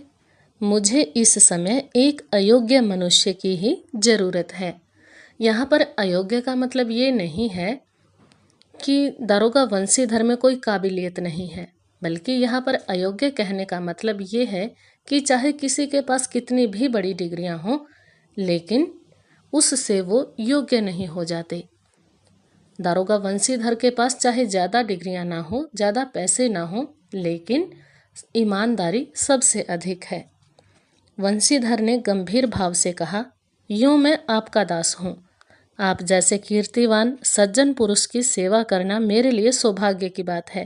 मुझे इस समय एक अयोग्य मनुष्य की ही जरूरत है। यहाँ पर अयोग्य का मतलब ये नहीं है कि दारोगा वंशीधर में कोई काबिलियत नहीं है, बल्कि यहाँ पर अयोग्य कहने का मतलब ये है कि चाहे किसी के पास कितनी भी बड़ी डिग्रियां हों, लेकिन उससे वो योग्य नहीं हो जाते। दारोगा वंशीधर के पास चाहे ज़्यादा डिग्रियां ना हो, ज़्यादा पैसे ना हो, लेकिन ईमानदारी सबसे अधिक है। वंशीधर ने गंभीर भाव से कहा, यूँ मैं आपका दास हूँ। आप जैसे कीर्तिवान सज्जन पुरुष की सेवा करना मेरे लिए सौभाग्य की बात है,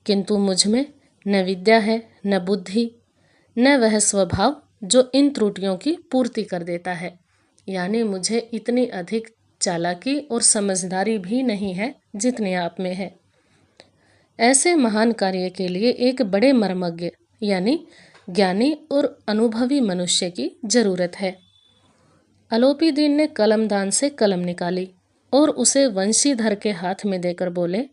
किंतु मुझ में न विद्या है, न बुद्धि, न वह स्वभाव जो इन त्रुटियों की पूर्ति कर देता है। यानी मुझे इतनी अधिक चालाकी और समझदारी भी नहीं है जितनी आप में है। ऐसे महान कार्य के लिए एक बड़े मर्मज्ञ यानी ज्ञानी और अनुभवी मनुष्य की जरूरत है। आलोपी दीन ने कलमदान से कलम निकाली और उसे वंशीधर के हाथ में देकर बोले,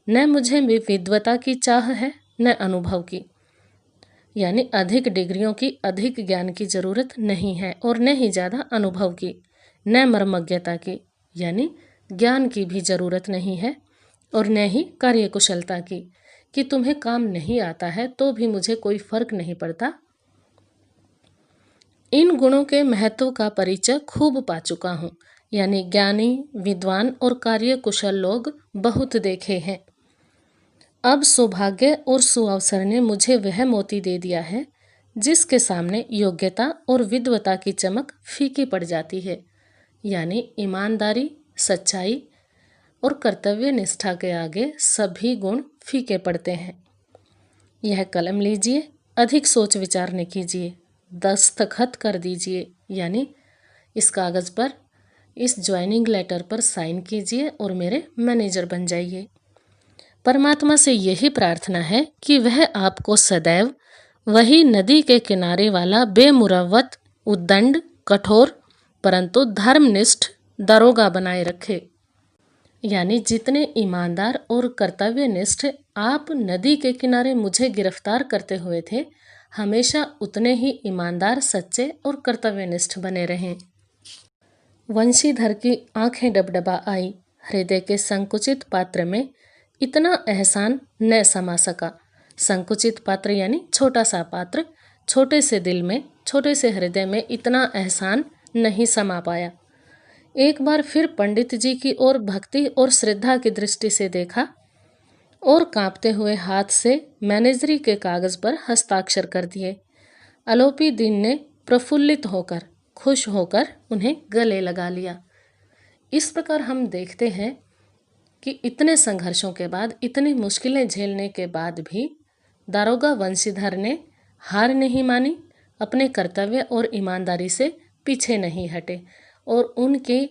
न मुझे विद्वता की चाह है, न अनुभव की, यानी अधिक डिग्रियों की, अधिक ज्ञान की जरूरत नहीं है, और न ही ज़्यादा अनुभव की, न मर्मज्ञता की, यानी ज्ञान की भी जरूरत नहीं है, और न ही कार्यकुशलता की कि तुम्हें काम नहीं आता है तो भी मुझे कोई फर्क नहीं पड़ता। इन गुणों के महत्व का परिचय खूब पा चुका हूँ, यानी ज्ञानी, विद्वान और कार्यकुशल लोग बहुत देखे हैं। अब सौभाग्य और सुअवसर ने मुझे वह मोती दे दिया है जिसके सामने योग्यता और विद्वता की चमक फीकी पड़ जाती है, यानी ईमानदारी, सच्चाई और कर्तव्य निष्ठा के आगे सभी गुण फीके पड़ते हैं। यह कलम लीजिए, अधिक सोच विचार न कीजिए, दस्तखत कर दीजिए, यानी इस कागज़ पर, इस ज्वाइनिंग लेटर पर साइन कीजिए और मेरे मैनेजर बन जाइए। परमात्मा से यही प्रार्थना है कि वह आपको सदैव वही नदी के किनारे वाला बेमुरव्वत, उद्दंड, कठोर परंतु धर्मनिष्ठ दरोगा बनाए रखे। यानी जितने ईमानदार और कर्तव्यनिष्ठ आप नदी के किनारे मुझे गिरफ्तार करते हुए थे, हमेशा उतने ही ईमानदार, सच्चे और कर्तव्यनिष्ठ बने रहें। वंशीधर की आंखें डबडबा आई। हृदय के संकुचित पात्र में इतना एहसान न समा सका। संकुचित पात्र यानी छोटा सा पात्र, छोटे से दिल में, छोटे से हृदय में इतना एहसान नहीं समा पाया। एक बार फिर पंडित जी की ओर भक्ति और श्रद्धा की दृष्टि से देखा और कांपते हुए हाथ से मैनेजरी के कागज पर हस्ताक्षर कर दिए। आलोपी दीन ने प्रफुल्लित होकर, खुश होकर उन्हें गले लगा लिया। इस प्रकार हम देखते हैं कि इतने संघर्षों के बाद, इतनी मुश्किलें झेलने के बाद भी दारोगा वंशीधर ने हार नहीं मानी, अपने कर्तव्य और ईमानदारी से पीछे नहीं हटे और उनके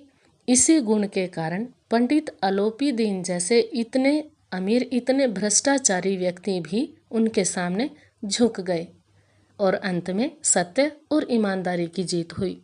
इसी गुण के कारण पंडित आलोपी दीन जैसे इतने अमीर, इतने भ्रष्टाचारी व्यक्ति भी उनके सामने झुक गए और अंत में सत्य और ईमानदारी की जीत हुई।